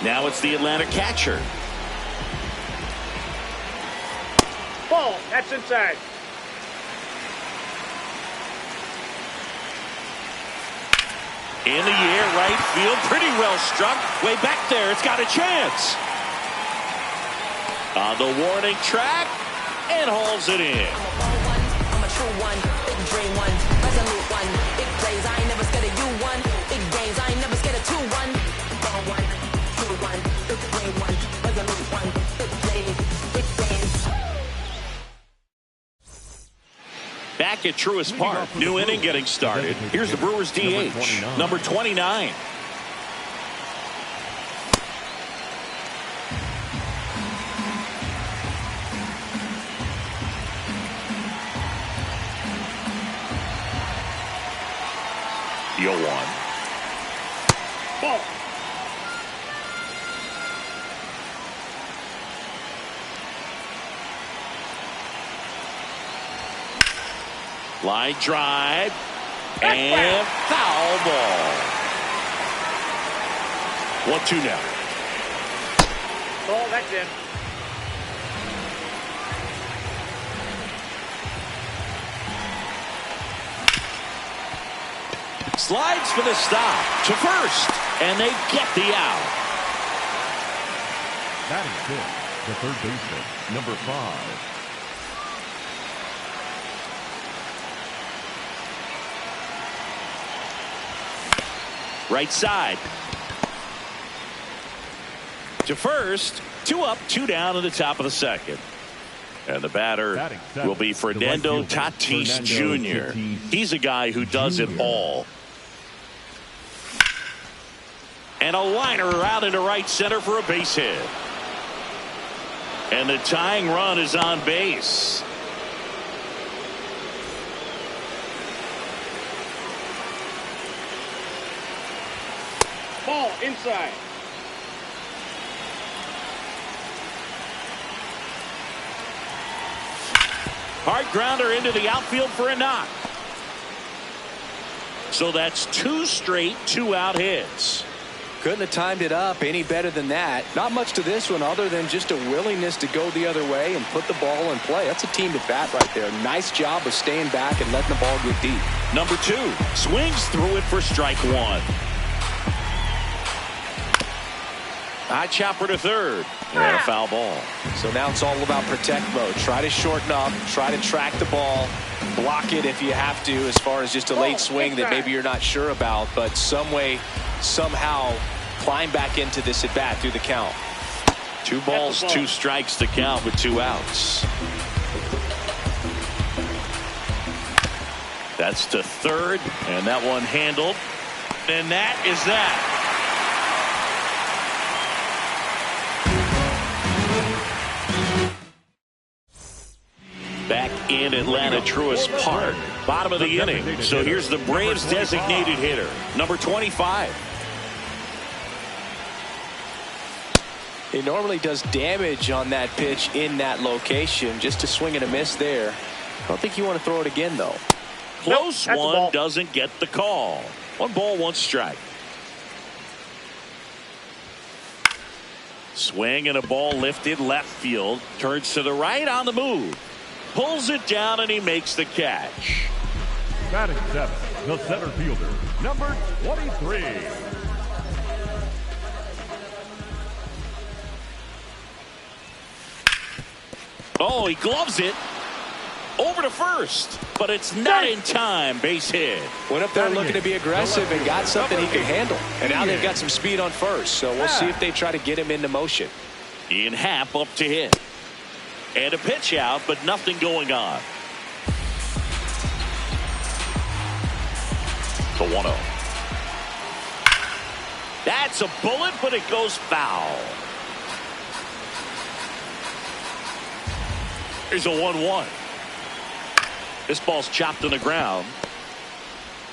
Now it's the Atlanta catcher. Ball. That's inside. In the air, right field, pretty well struck. Way back there, it's got a chance. On the warning track, and hauls it in. I'm a true one, big dream one, resolute one, big plays, I ain't never scared of you one, big games, I ain't never scared of 2-1. Ball one, true one, big dream one, resolute one, big plays, big games. Back at Truist Park, new inning getting started. Here's the Brewers DH, number 29. The 0-1. Ball. Line drive and foul ball. 1-2 now. Ball. That's in. Slides for the stop to first, and they get the out. Batting fifth, the third baseman, number 5. Right side. To first. 2 up, 2 down in the top of the second. And the batter will be Fernando Tatis Jr. He's a guy who does it all. And a liner out into right center for a base hit. And the tying run is on base. Ball. Inside. Hard grounder into the outfield for a knock. So that's 2 straight 2-out hits. Couldn't have timed it up any better than that. Not much to this one other than just a willingness to go the other way and put the ball in play. That's a team at bat right there. Nice job of staying back and letting the ball get deep. Number 2 swings through it for strike 1. High chopper to third. And a foul ball. So now it's all about protect mode. Try to shorten up. Try to track the ball. Block it if you have to, as far as just a late swing that maybe you're not sure about. But some way, somehow, climb back into this at bat through the count. 2 balls, 2 strikes to count with 2 outs. That's to third, and that one handled. And that is that. Back in Atlanta, Truist Park, bottom of the inning. So here's the Braves designated hitter, number 25. He normally does damage on that pitch in that location. Just a swing and a miss there. I don't think you want to throw it again, though. Close one, doesn't get the call. 1 ball, 1 strike. Swing and a ball lifted left field. Turns to the right on the move. Pulls it down and he makes the catch. Batting 7th, the center fielder, number 23. Oh, he gloves it. Over to first. but it's not in time. Base hit. Went up there looking to be aggressive and got something he can handle. And now they've got some speed on first. So we'll see if they try to get him into motion. Ian Happ up to hit. And a pitch out, but nothing going on. The 1-0. That's a bullet, but it goes foul. Here's a 1-1. This ball's chopped on the ground.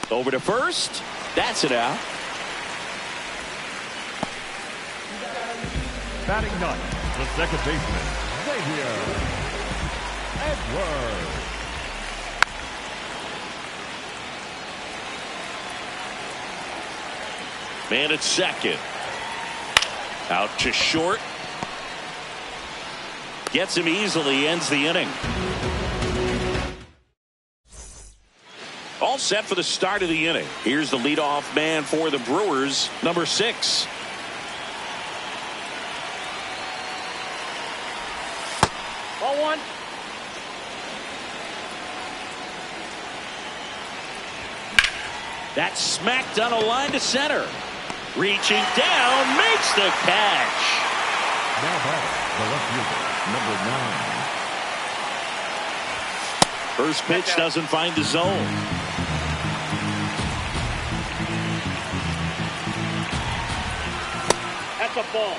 Over to first. That's it out. Batting ninth, the second baseman, Xavier Edwards. Man at second. Out to short. Gets him easily, ends the inning. All set for the start of the inning. Here's the leadoff man for the Brewers, number 6. Ball 1. That's smacked on a line to center. Reaching down, makes the catch. Now batting, the left fielder, number 9. First pitch doesn't find the zone. That's a ball.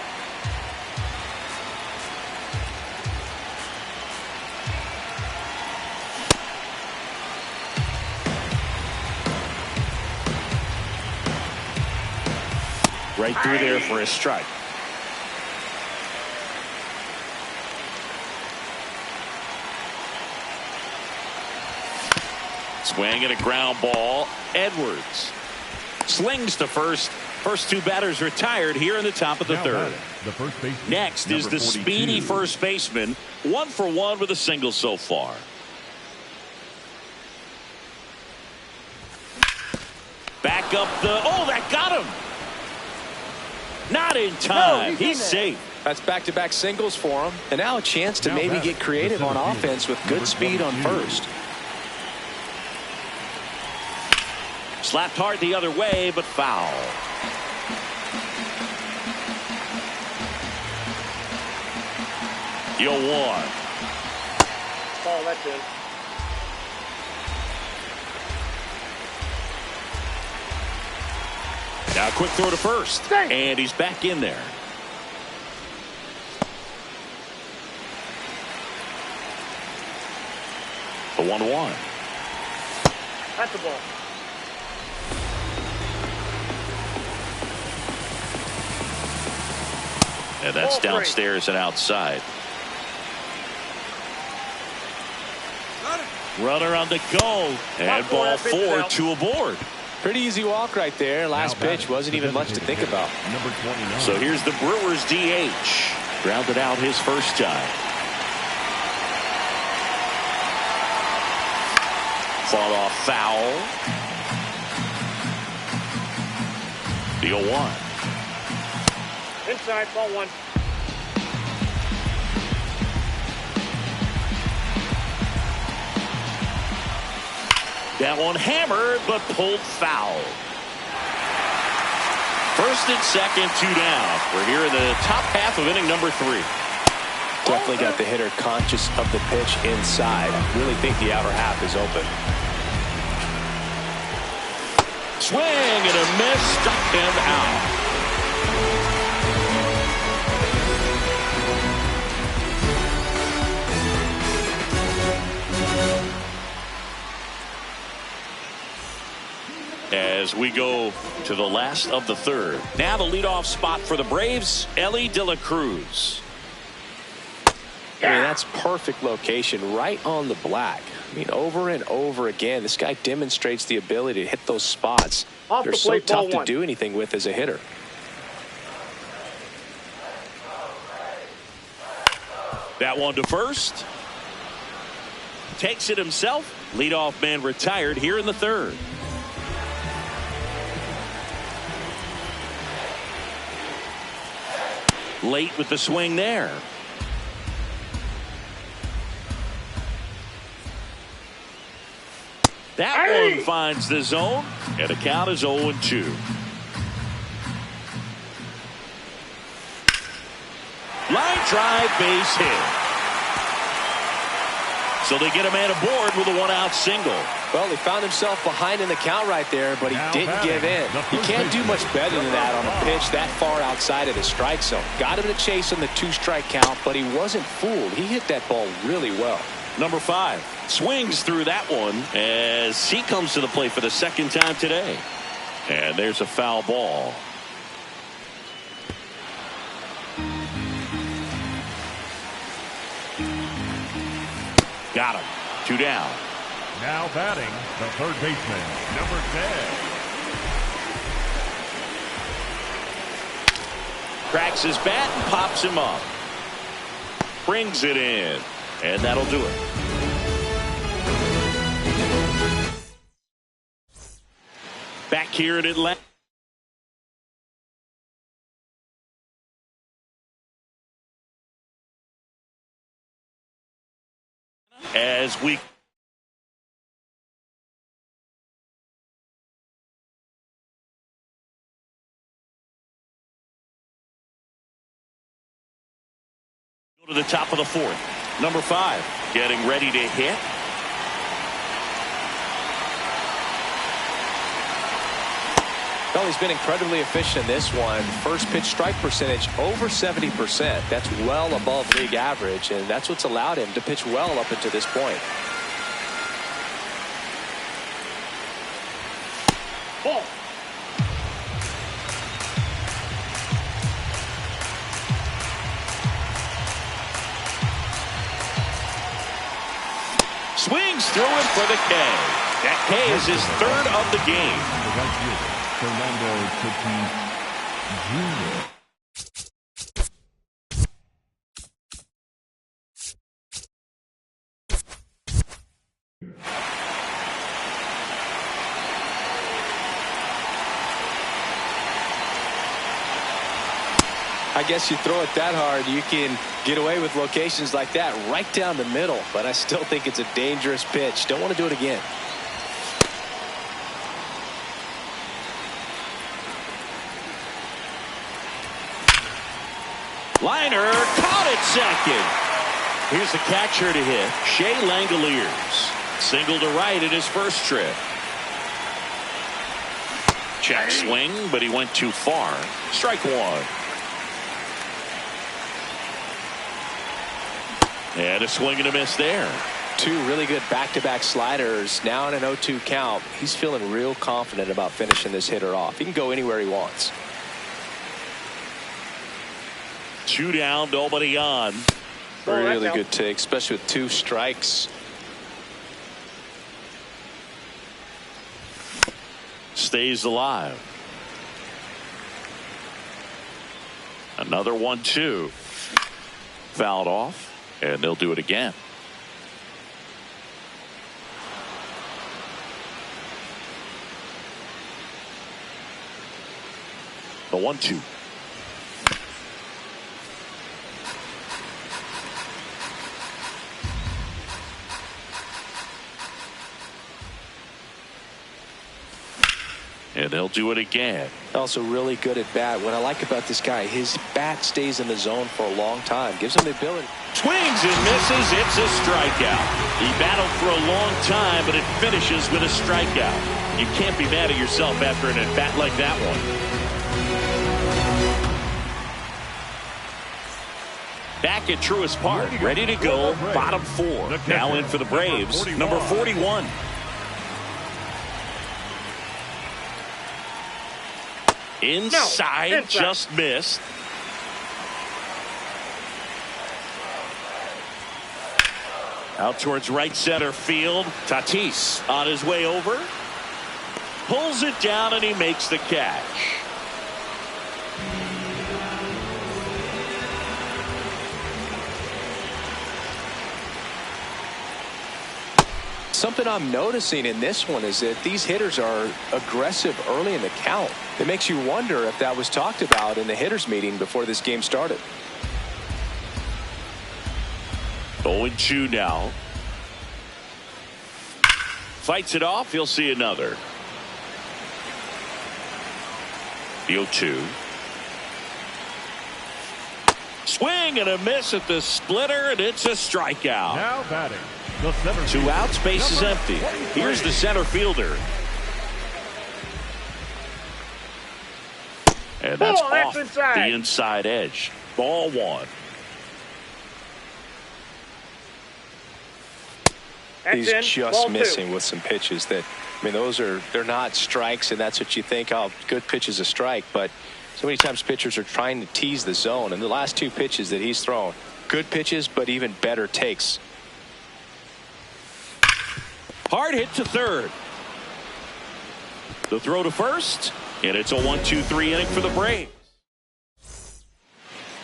Right through there for a strike. Swing and a ground ball. Edwards slings to first. First two batters retired here in the top of the third. The first baseman, Next is the 42. speedy first baseman. 1 for 1 with a single so far. Back up the. Oh, that got him. Not in time. He's safe. That's back-to-back singles for him. And now a chance to maybe get creative on offense with good speed on first. Slapped hard the other way, but foul. You'll one. Ball, that's it. Now quick throw to first. And he's back in there. The 1-1. That's the ball. And that's Ball 3. downstairs and outside. Runner on the go. And ball 4, 2 aboard. Pretty easy walk right there. Last pitch wasn't even much to think about. Number 29. So here's the Brewers DH. Grounded out his first time. Fought off foul. The 0-1. Inside, ball 1. That one hammered, but pulled foul. First and second, 2 down. We're here in the top half of inning number 3. Definitely got the hitter conscious of the pitch inside. Really think the outer half is open. Swing and a miss, struck him out. As we go to the last of the third. Now the leadoff spot for the Braves, Ellie De La Cruz. I mean, that's perfect location right on the black. I mean, over and over again, this guy demonstrates the ability to hit those spots. Off They're the so plate, tough ball to 1. do anything with as a hitter. That one to first. Takes it himself. Leadoff man retired here in the third. Late with the swing there. That one finds the zone, and the count is 0-2. Line drive, base hit. So they get a man aboard with a one-out single. Well, he found himself behind in the count right there, but he didn't give in. You can't do much better than that on a pitch that far outside of the strike zone. Got him to chase on the 2-strike count, but he wasn't fooled. He hit that ball really well. Number 5 swings through that one as he comes to the plate for the second time today. And there's a foul ball. Got him. 2 down. Now batting, the third baseman, number 10. Cracks his bat and pops him up. Brings it in. And that'll do it. Back here at Atlanta. As we go to the top of the 4th. Number 5 getting ready to hit. Well, he's been incredibly efficient in this one. First pitch strike percentage over 70%. That's well above league average, and that's what's allowed him to pitch well up until this point. Ball. Swings through it for the K. That K is his 3rd of the game. Fernando Tatis Jr. I guess you throw it that hard, you can get away with locations like that right down the middle, but I still think it's a dangerous pitch. Don't want to do it again. Liner caught at second. Here's the catcher to hit, Shea Langoliers. Single to right at his first trip. Check swing, but he went too far. Strike 1. And a swing and a miss there. 2 really good back-to-back sliders. Now in an 0-2 count. He's feeling real confident about finishing this hitter off. He can go anywhere he wants. 2 down, nobody on. Really good take, especially with 2 strikes. Stays alive. Another 1-2. Fouled off, and they'll do it again. The 1-2. And they'll do it again. Also really good at bat. What I like about this guy, his bat stays in the zone for a long time. Gives him the ability. Swings and misses. It's a strikeout. He battled for a long time, but it finishes with a strikeout. You can't be mad at yourself after an at-bat like that one. Back at Truist Park, ready to go. Bottom 4. Now in for the Braves, number 41. Inside, just missed. Out towards right center field. Tatis on his way over. Pulls it down and he makes the catch. Something I'm noticing in this one is that these hitters are aggressive early in the count. It makes you wonder if that was talked about in the hitters meeting before this game started. 0-2 now. Fights it off. He'll see another. The 0-2. Swing and a miss at the splitter, and it's a strikeout. Now batting. The center 2 outs, base is empty. Here's the center fielder. And that's off the inside edge. Ball 1. He's just missing with some pitches that, I mean, they're not strikes, and that's what you think, oh, good pitch is a strike. But so many times pitchers are trying to tease the zone, and the last 2 pitches that he's thrown, good pitches, but even better takes. Hard hit to third. The throw to first, and it's a 1-2-3 inning for the Braves.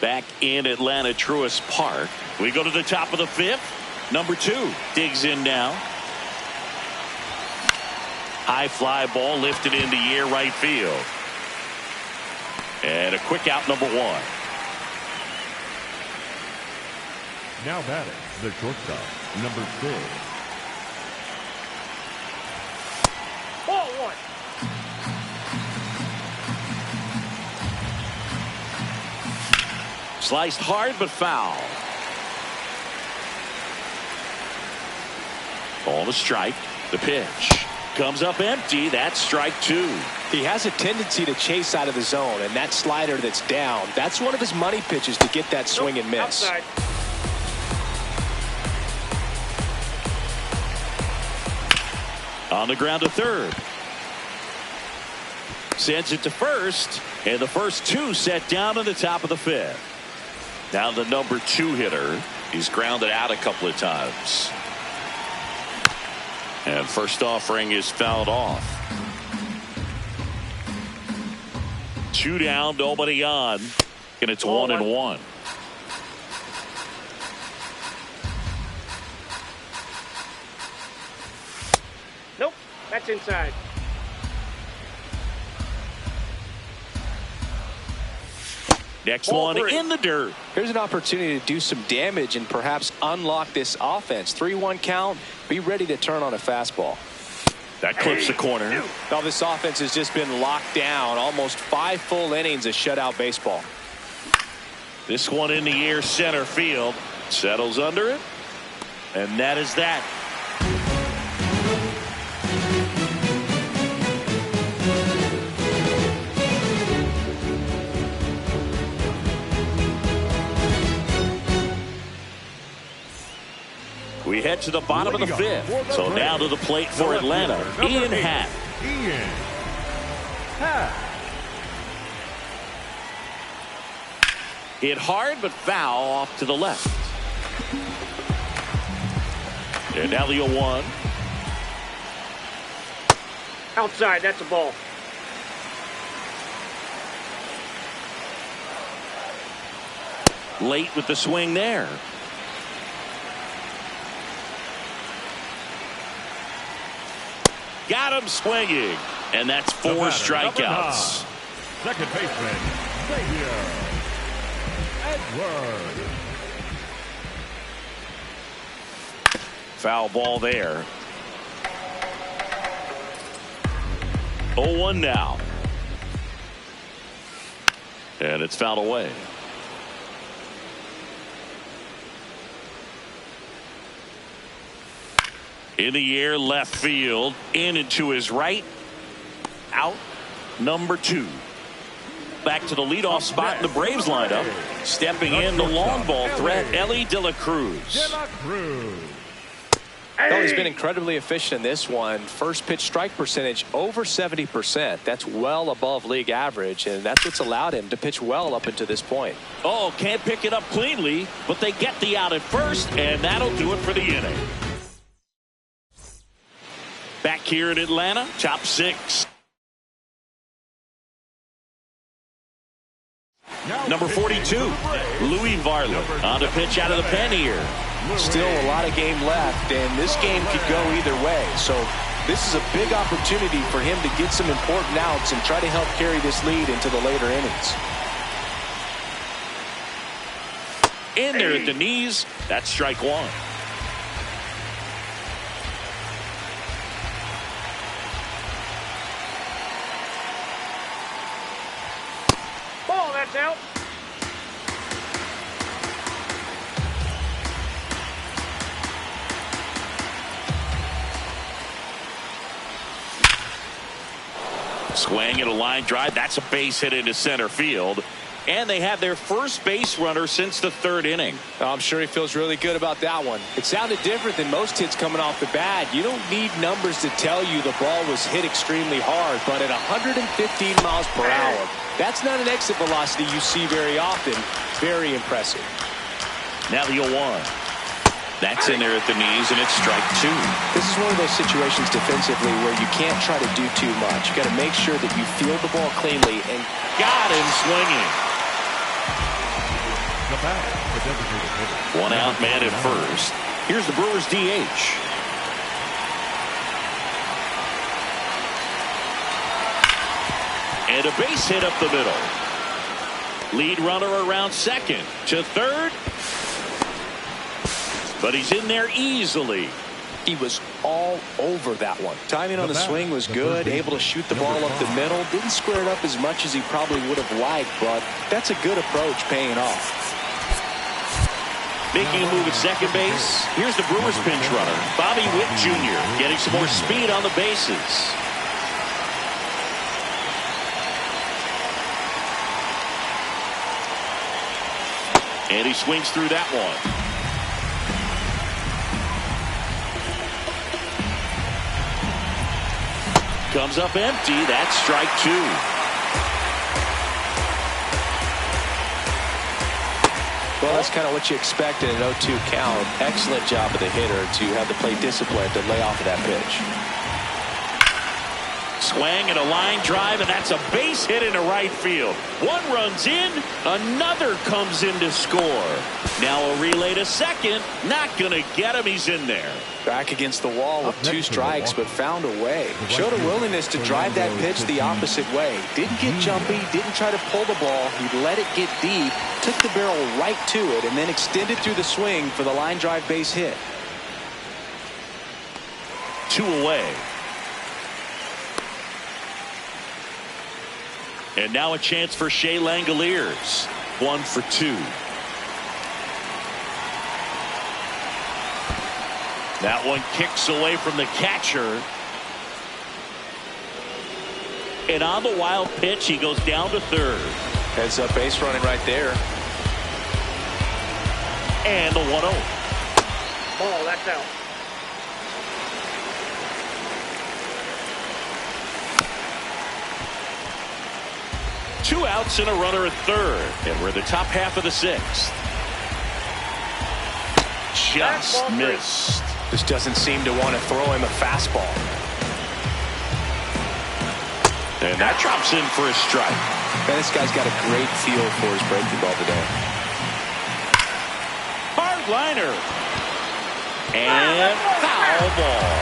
Back in Atlanta Truist Park, we go to the top of the 5th. Number 2 digs in now. High fly ball lifted into the air right field. And a quick out, number 1. Now batting. The shortstop, number 6. Ball 1. Sliced hard but foul. Ball to strike. The pitch comes up empty. That's strike 2. He has a tendency to chase out of the zone, and that slider that's down, that's one of his money pitches to get that swing and miss. Outside. On the ground to third. Sends it to first, and the first 2 set down in the top of the 5th. Now the number 2 hitter. He's grounded out a couple of times. And first offering is fouled off. 2 down, nobody on. And it's 1-1. Nope, that's inside. Next one in the dirt. Here's an opportunity to do some damage and perhaps unlock this offense. 3-1 count. Be ready to turn on a fastball. That clips the corner. Now this offense has just been locked down. Almost 5 full innings of shutout baseball. This one in the air center field. Settles under it. And that is that. We head to the bottom of the 5th. So now to the plate for Atlanta. Ian Happ. Ian Happ. Hit hard but foul off to the left. And now the 0-1. Outside, that's a ball. Late with the swing there. Got him swinging. And that's 4 strikeouts. Second baseman, Xavier Edwards. Foul ball there. 0-1 now. And it's fouled away. In the air, left field, in and to his right, out, number 2. Back to the leadoff spot in the Braves lineup. Stepping in, the long ball threat, Elly De La Cruz. Well, he's been incredibly efficient in this one. First pitch strike percentage over 70%. That's well above league average, and that's what's allowed him to pitch well up until this point. Oh, can't pick it up cleanly, but they get the out at first, and that'll do it for the inning. Back here in Atlanta, top 6. Number 42, Louis Varland on the pitch out of the pen here. Still a lot of game left, and this game could go either way. So this is a big opportunity for him to get some important outs and try to help carry this lead into the later innings. In there at the knees, that's strike 1. That's out. Swing and a line drive. That's a base hit into center field. And they have their first base runner since the third inning. I'm sure he feels really good about that one. It sounded different than most hits coming off the bat. You don't need numbers to tell you the ball was hit extremely hard, but at 115 miles per hour, that's not an exit velocity you see very often. Very impressive. Now the 0-1. That's in there at the knees, and it's strike two. This is one of those situations defensively where you can't try to do too much. You got to make sure that you field the ball cleanly and got him swinging. The batter, the designated hitter. One out, man at first. Here's the Brewers DH. And a base hit up the middle. Lead runner around second to third. But he's in there easily. He was all over that one. Timing on the swing was good. Able to shoot the ball up the middle. Didn't square it up as much as he probably would have liked, but that's a good approach paying off. Making a move at second base. Here's the Brewers pinch runner, Bobby Witt Jr., getting some more speed on the bases. And he swings through that one. Comes up empty. That's strike two. Well, that's kind of what you expect in an 0-2 count. Excellent job of the hitter to have the plate discipline to lay off of that pitch. Swing and a line drive, and that's a base hit into right field. One runs in, another comes in to score. Now a relay to second. Not going to get him. He's in there. Back against the wall with two strikes, but found a way. Showed a willingness to drive that pitch the opposite way. Didn't get jumpy, didn't try to pull the ball. He let it get deep, took the barrel right to it, and then extended through the swing for the line drive base hit. 2 away. And now a chance for Shea Langoliers. 1 for 2. That one kicks away from the catcher. And on the wild pitch, he goes down to third. Heads up base running right there. And the 1-0. Ball, that's out. Two outs and a runner at third. And we're in the top half of the sixth. Just missed. Just doesn't seem to want to throw him a fastball. And that drops in for a strike. Man, this guy's got a great feel for his breaking ball today. Hard liner. And foul ball.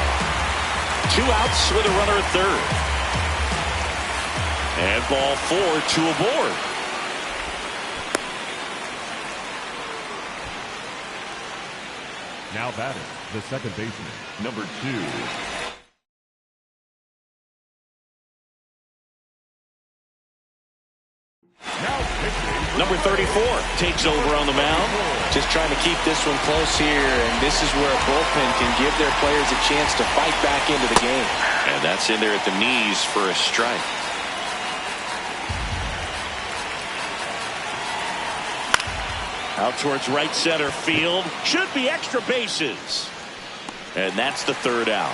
2 outs with a runner at third. And ball 4, 2 aboard. Now batting, the second baseman, number 2. Number 34 takes over on the mound. Just trying to keep this one close here, and this is where a bullpen can give their players a chance to fight back into the game. And that's in there at the knees for a strike. Out towards right center field. Should be extra bases. And that's the third out.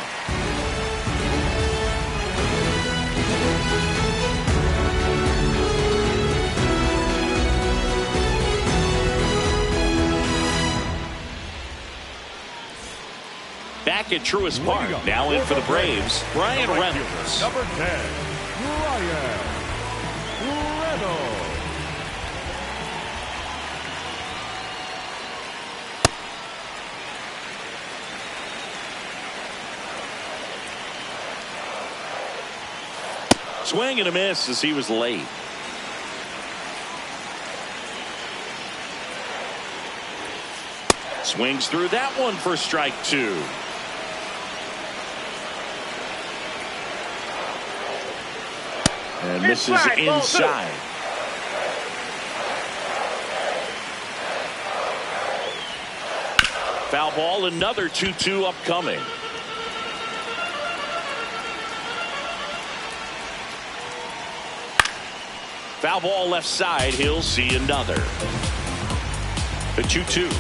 Back at Truist Park. Now in for the Braves, Brian Reynolds. Number 10, Brian Reynolds. Swing and a miss as he was late. Swings through that one for strike 2. And misses inside. Foul ball, another 2-2 upcoming. Foul ball left side. He'll see another. The 2-2.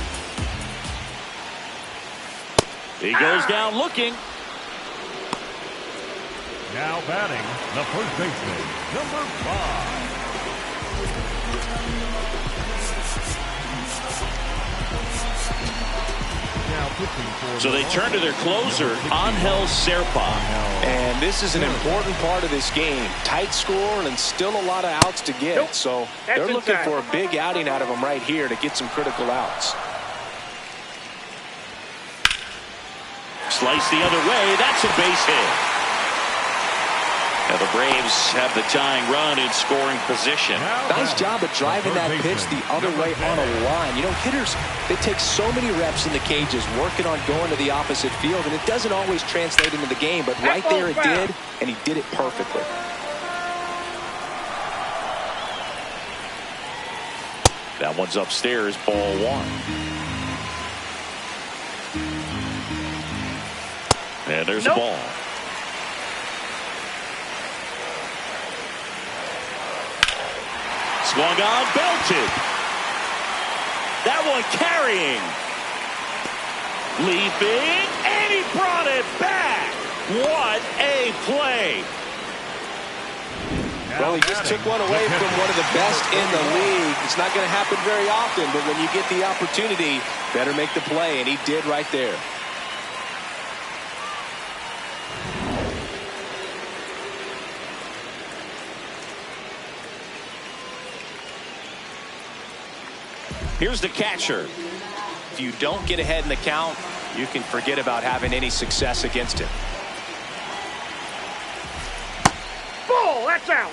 He goes down looking. Now batting, the first baseman, number 5. So they turn to their closer, Angel Serpa. And this is an important part of this game. Tight score and still a lot of outs to get. So they're looking for a big outing out of them right here to get some critical outs. Slice the other way. That's a base hit. Now the Braves have the tying run in scoring position. Nice job of driving that pitch the other way on a line. You know, hitters, they take so many reps in the cages working on going to the opposite field, and it doesn't always translate into the game, but right there it did, and he did it perfectly. That one's upstairs, ball 1. And there's a ball. Swung on, belted. That one carrying. Leaping, and he brought it back. What a play. Well, he just took one away from one of the best in the league. It's not going to happen very often, but when you get the opportunity, better make the play, and he did right there. Here's the catcher. If you don't get ahead in the count, you can forget about having any success against him. Ball, that's out.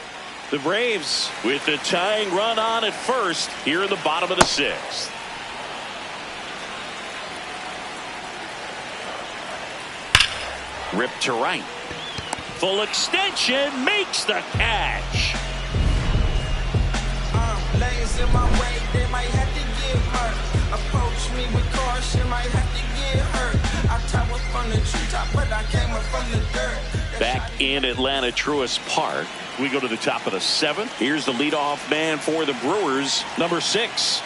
The Braves with the tying run on at first here in the bottom of the 6th. Ripped to right. Full extension, makes the catch. Lanes in my way, they might have to get hurt. Approach me with caution, might have to get hurt. I tower from the treetop, but I came up from the dirt. Back in Atlanta Truist Park, we go to the top of the 7th. Here's the leadoff man for the Brewers, number 6.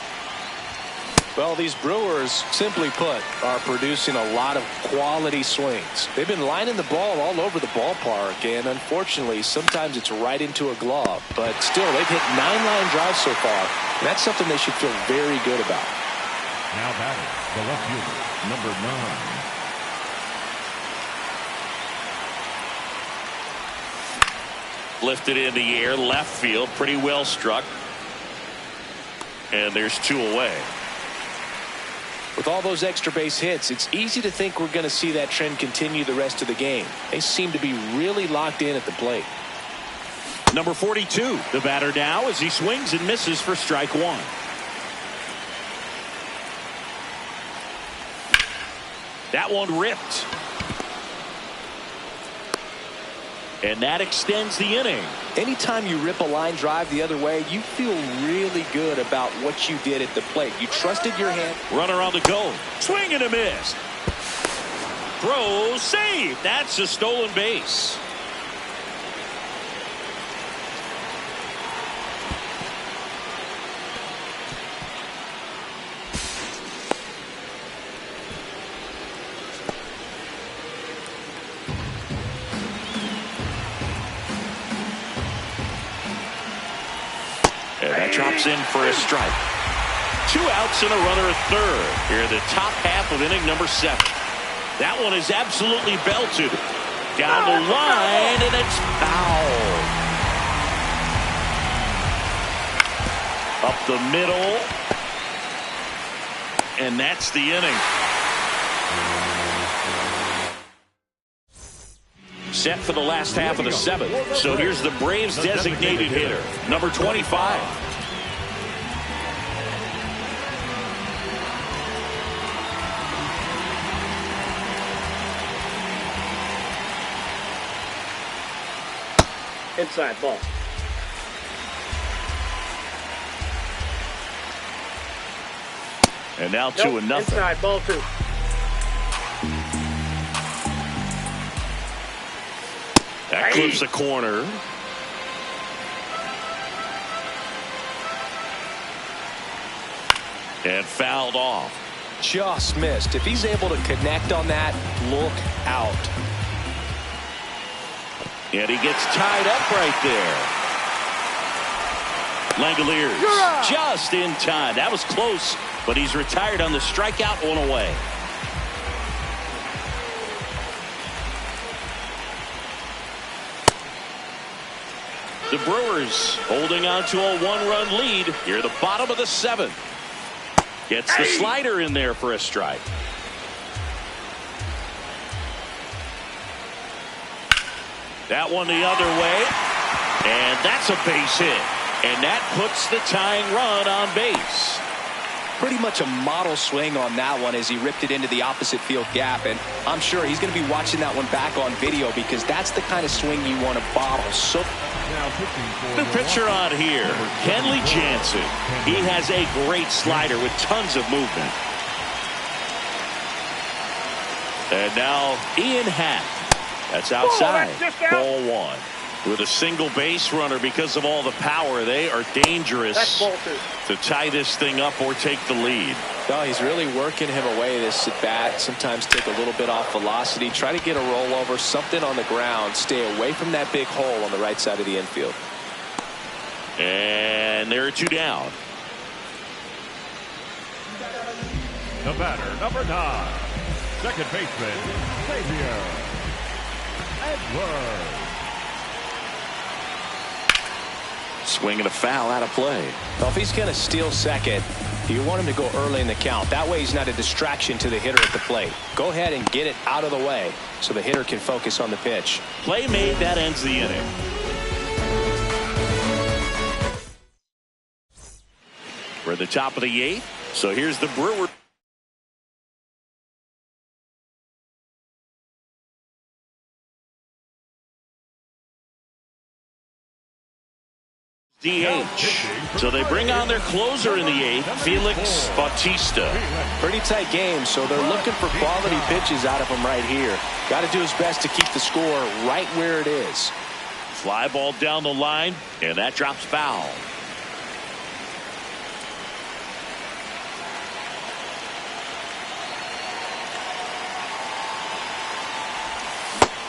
Well, these Brewers, simply put, are producing a lot of quality swings. They've been lining the ball all over the ballpark, and unfortunately, sometimes it's right into a glove. But still, they've hit 9 line drives so far, and that's something they should feel very good about. Now batting, the left fielder, number 9. Lifted in the air, left field, pretty well struck. And there's 2 away. With all those extra base hits, it's easy to think we're going to see that trend continue the rest of the game. They seem to be really locked in at the plate. Number 42, the batter now as he swings and misses for strike 1. That one ripped. And that extends the inning. Anytime you rip a line drive the other way, you feel really good about what you did at the plate. You trusted your hand. Runner on the go. Swing and a miss. Throw, save. That's a stolen base. And that drops in for a strike. 2 outs and a runner at third. Here in the top half of inning number 7. That one is absolutely belted. Down the line, and it's foul. Up the middle. And that's the inning. Set for the last half of the 7th. So here's the Braves designated hitter, number 25. Inside ball. And now 2-0. Inside ball 2. That clips the corner. And fouled off. Just missed. If he's able to connect on that, look out. And he gets tied up right there. Langoliers just in time. That was close, but he's retired on the strikeout, one away. The Brewers holding on to a one-run lead here at the bottom of the seventh. Gets the slider in there for a strike. That one the other way. And that's a base hit. And that puts the tying run on base. Pretty much a model swing on that one as he ripped it into the opposite field gap. And I'm sure he's going to be watching that one back on video because that's the kind of swing you want to bottle. So the pitcher on here, Kenley Jansen. He has a great slider with tons of movement. And now Ian Happ. That's outside. Ball one. With a single base runner because of all the power, they are dangerous to tie this thing up or take the lead. No, he's really working him away this at bat. Sometimes take a little bit off velocity. Try to get a rollover, something on the ground. Stay away from that big hole on the right side of the infield. And there are two down. The batter, number 9. Second baseman, Xavier Edwards. Swing and a foul out of play. Well, if he's going to steal second, you want him to go early in the count. That way he's not a distraction to the hitter at the plate. Go ahead and get it out of the way so the hitter can focus on the pitch. Play made, that ends the inning. We're at the top of the 8th. So here's the Brewers. DH. So they bring on their closer in the 8th, Felix Bautista. Pretty tight game, so they're looking for quality pitches out of him right here. Got to do his best to keep the score right where it is. Fly ball down the line, and that drops foul.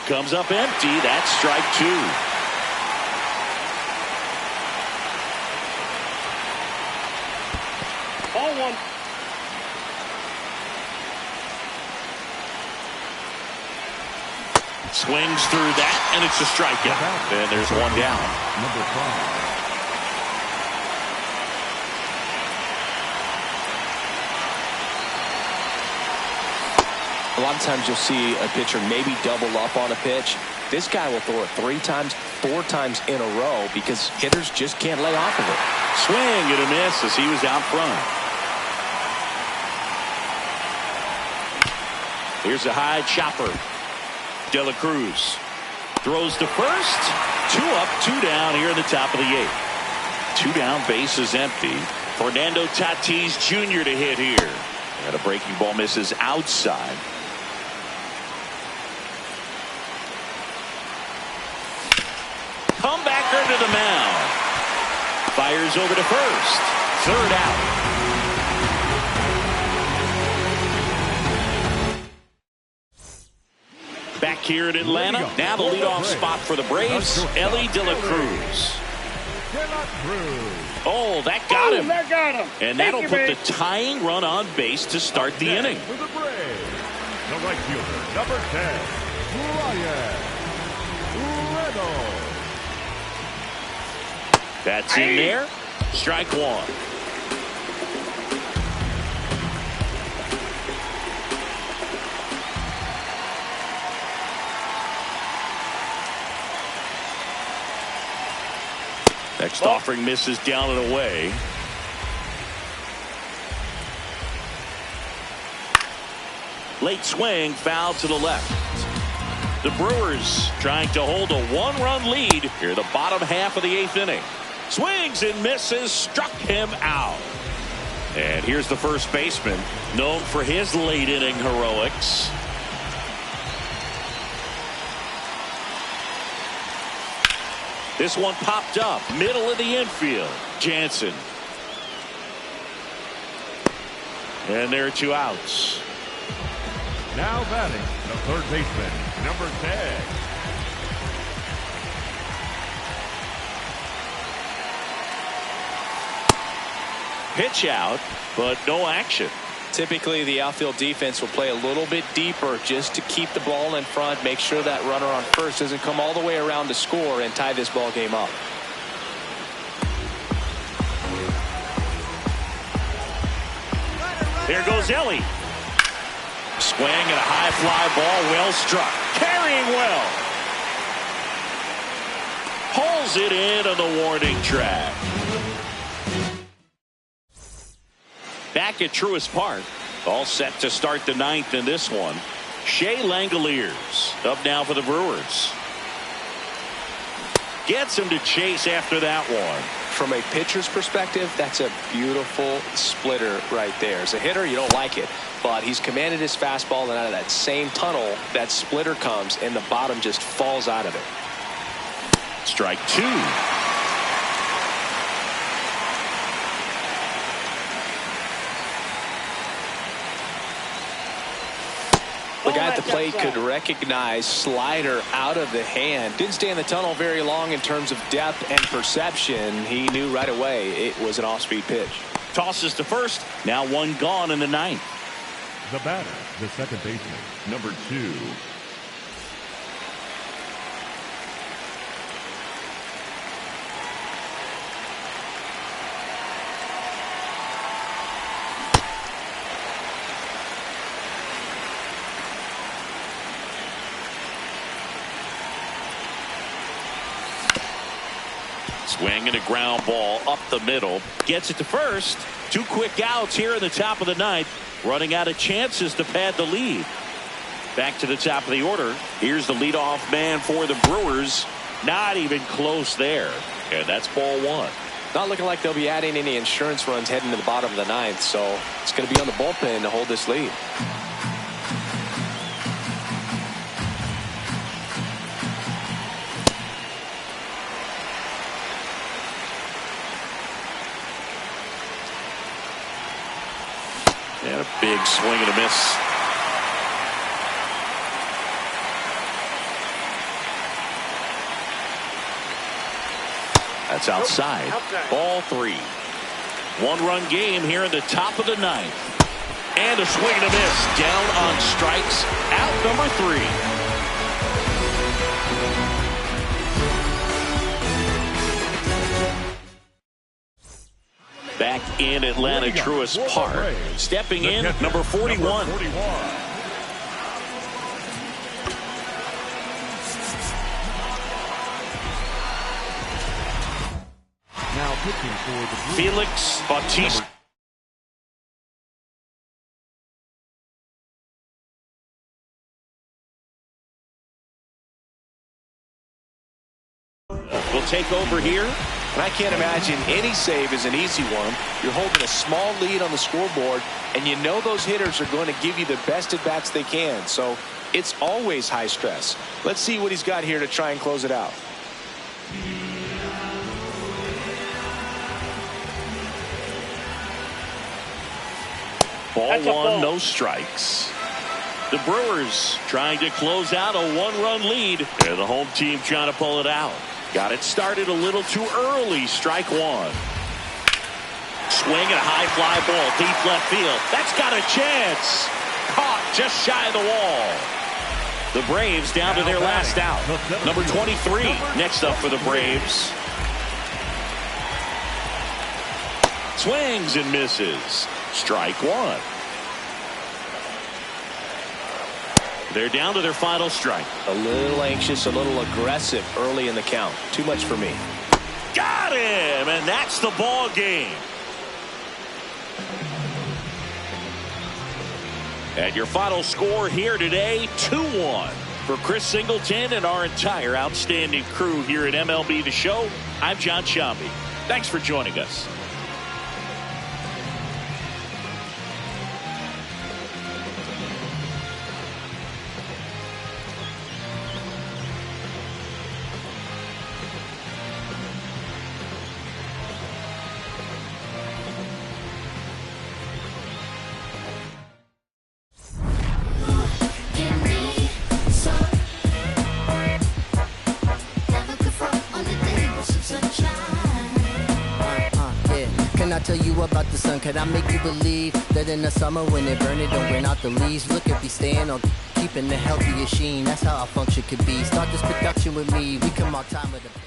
Comes up empty. That's strike 2. Ball one. Swings through that, and it's a strikeout. And there's one down. Number 5. A lot of times you'll see a pitcher maybe double up on a pitch. This guy will throw it 3 times, 4 times in a row because hitters just can't lay off of it. Swing and a miss as he was out front. Here's a high chopper. De La Cruz throws to first. 2 up, 2 down here in the top of the 8th. 2 down, base is empty. Fernando Tatis Jr. to hit here. And a breaking ball misses outside. Comebacker to the mound. Fires over to first. 3rd out. Back here in Atlanta. Now the leadoff spot for the Braves, Elly De La Cruz. Oh, that got him. That got him. And that'll put the tying run on base to start the inning. For the Braves, the right fielder, number 10, Ryan Reynolds. That's in there. Strike 1. Next offering misses down and away. Late swing, foul to the left. The Brewers trying to hold a 1-run lead here the bottom half of the 8th inning. Swings and misses, struck him out. And here's the first baseman, known for his late inning heroics. This one popped up, middle of the infield. Jansen. And there are 2 outs. Now batting, the third baseman, number 10. Pitch out, but no action. Typically, the outfield defense will play a little bit deeper just to keep the ball in front, make sure that runner on first doesn't come all the way around to score and tie this ball game up. There goes Ellie. Swing and a high fly ball, well struck. Carrying well. Pulls it in on the warning track. Back at Truist Park. All set to start the 9th in this one. Shea Langoliers up now for the Brewers. Gets him to chase after that one. From a pitcher's perspective, that's a beautiful splitter right there. As a hitter, you don't like it, but he's commanded his fastball, and out of that same tunnel, that splitter comes, and the bottom just falls out of it. Strike 2. The guy at the plate could recognize slider out of the hand. Didn't stay in the tunnel very long in terms of depth and perception. He knew right away it was an off-speed pitch. Tosses to first. Now 1 gone in the 9th. The batter, the second baseman, number 2. Swing and a ground ball up the middle. Gets it to first. 2 quick outs here in the top of the 9th. Running out of chances to pad the lead. Back to the top of the order. Here's the leadoff man for the Brewers. Not even close there. And that's ball 1. Not looking like they'll be adding any insurance runs heading to the bottom of the 9th, so it's going to be on the bullpen to hold this lead. And a big swing and a miss. That's outside. Ball 3. 1-run game here in the top of the 9th. And a swing and a miss. Down on strikes. Out number 3. Back in Atlanta, Truist Park. Stepping in, number 41. Now pitching for the Brewers, Felix Bautista. Will take over here. And I can't imagine any save is an easy one. You're holding a small lead on the scoreboard, and you know those hitters are going to give you the best at-bats they can. So it's always high stress. Let's see what he's got here to try and close it out. Ball 1, no strikes. The Brewers trying to close out a 1-run lead, and the home team trying to pull it out. Got it started a little too early. Strike 1. Swing and a high fly ball deep left field. That's got a chance. Caught just shy of the wall. The Braves down to their last out. Number 23 next up for the Braves. Swings and misses. Strike 1. They're down to their final strike. A little anxious, a little aggressive early in the count. Too much for me. Got him, and that's the ball game. And your final score here today, 2-1. For Chris Singleton and our entire outstanding crew here at MLB The Show, I'm John Sciambi. Thanks for joining us. tell you about the sun? Can I make you believe that in the summer when it burn, it don't burn out the leaves? Look at me staying on keeping the healthiest sheen. That's how our function could be. Start this production with me. We come on time with the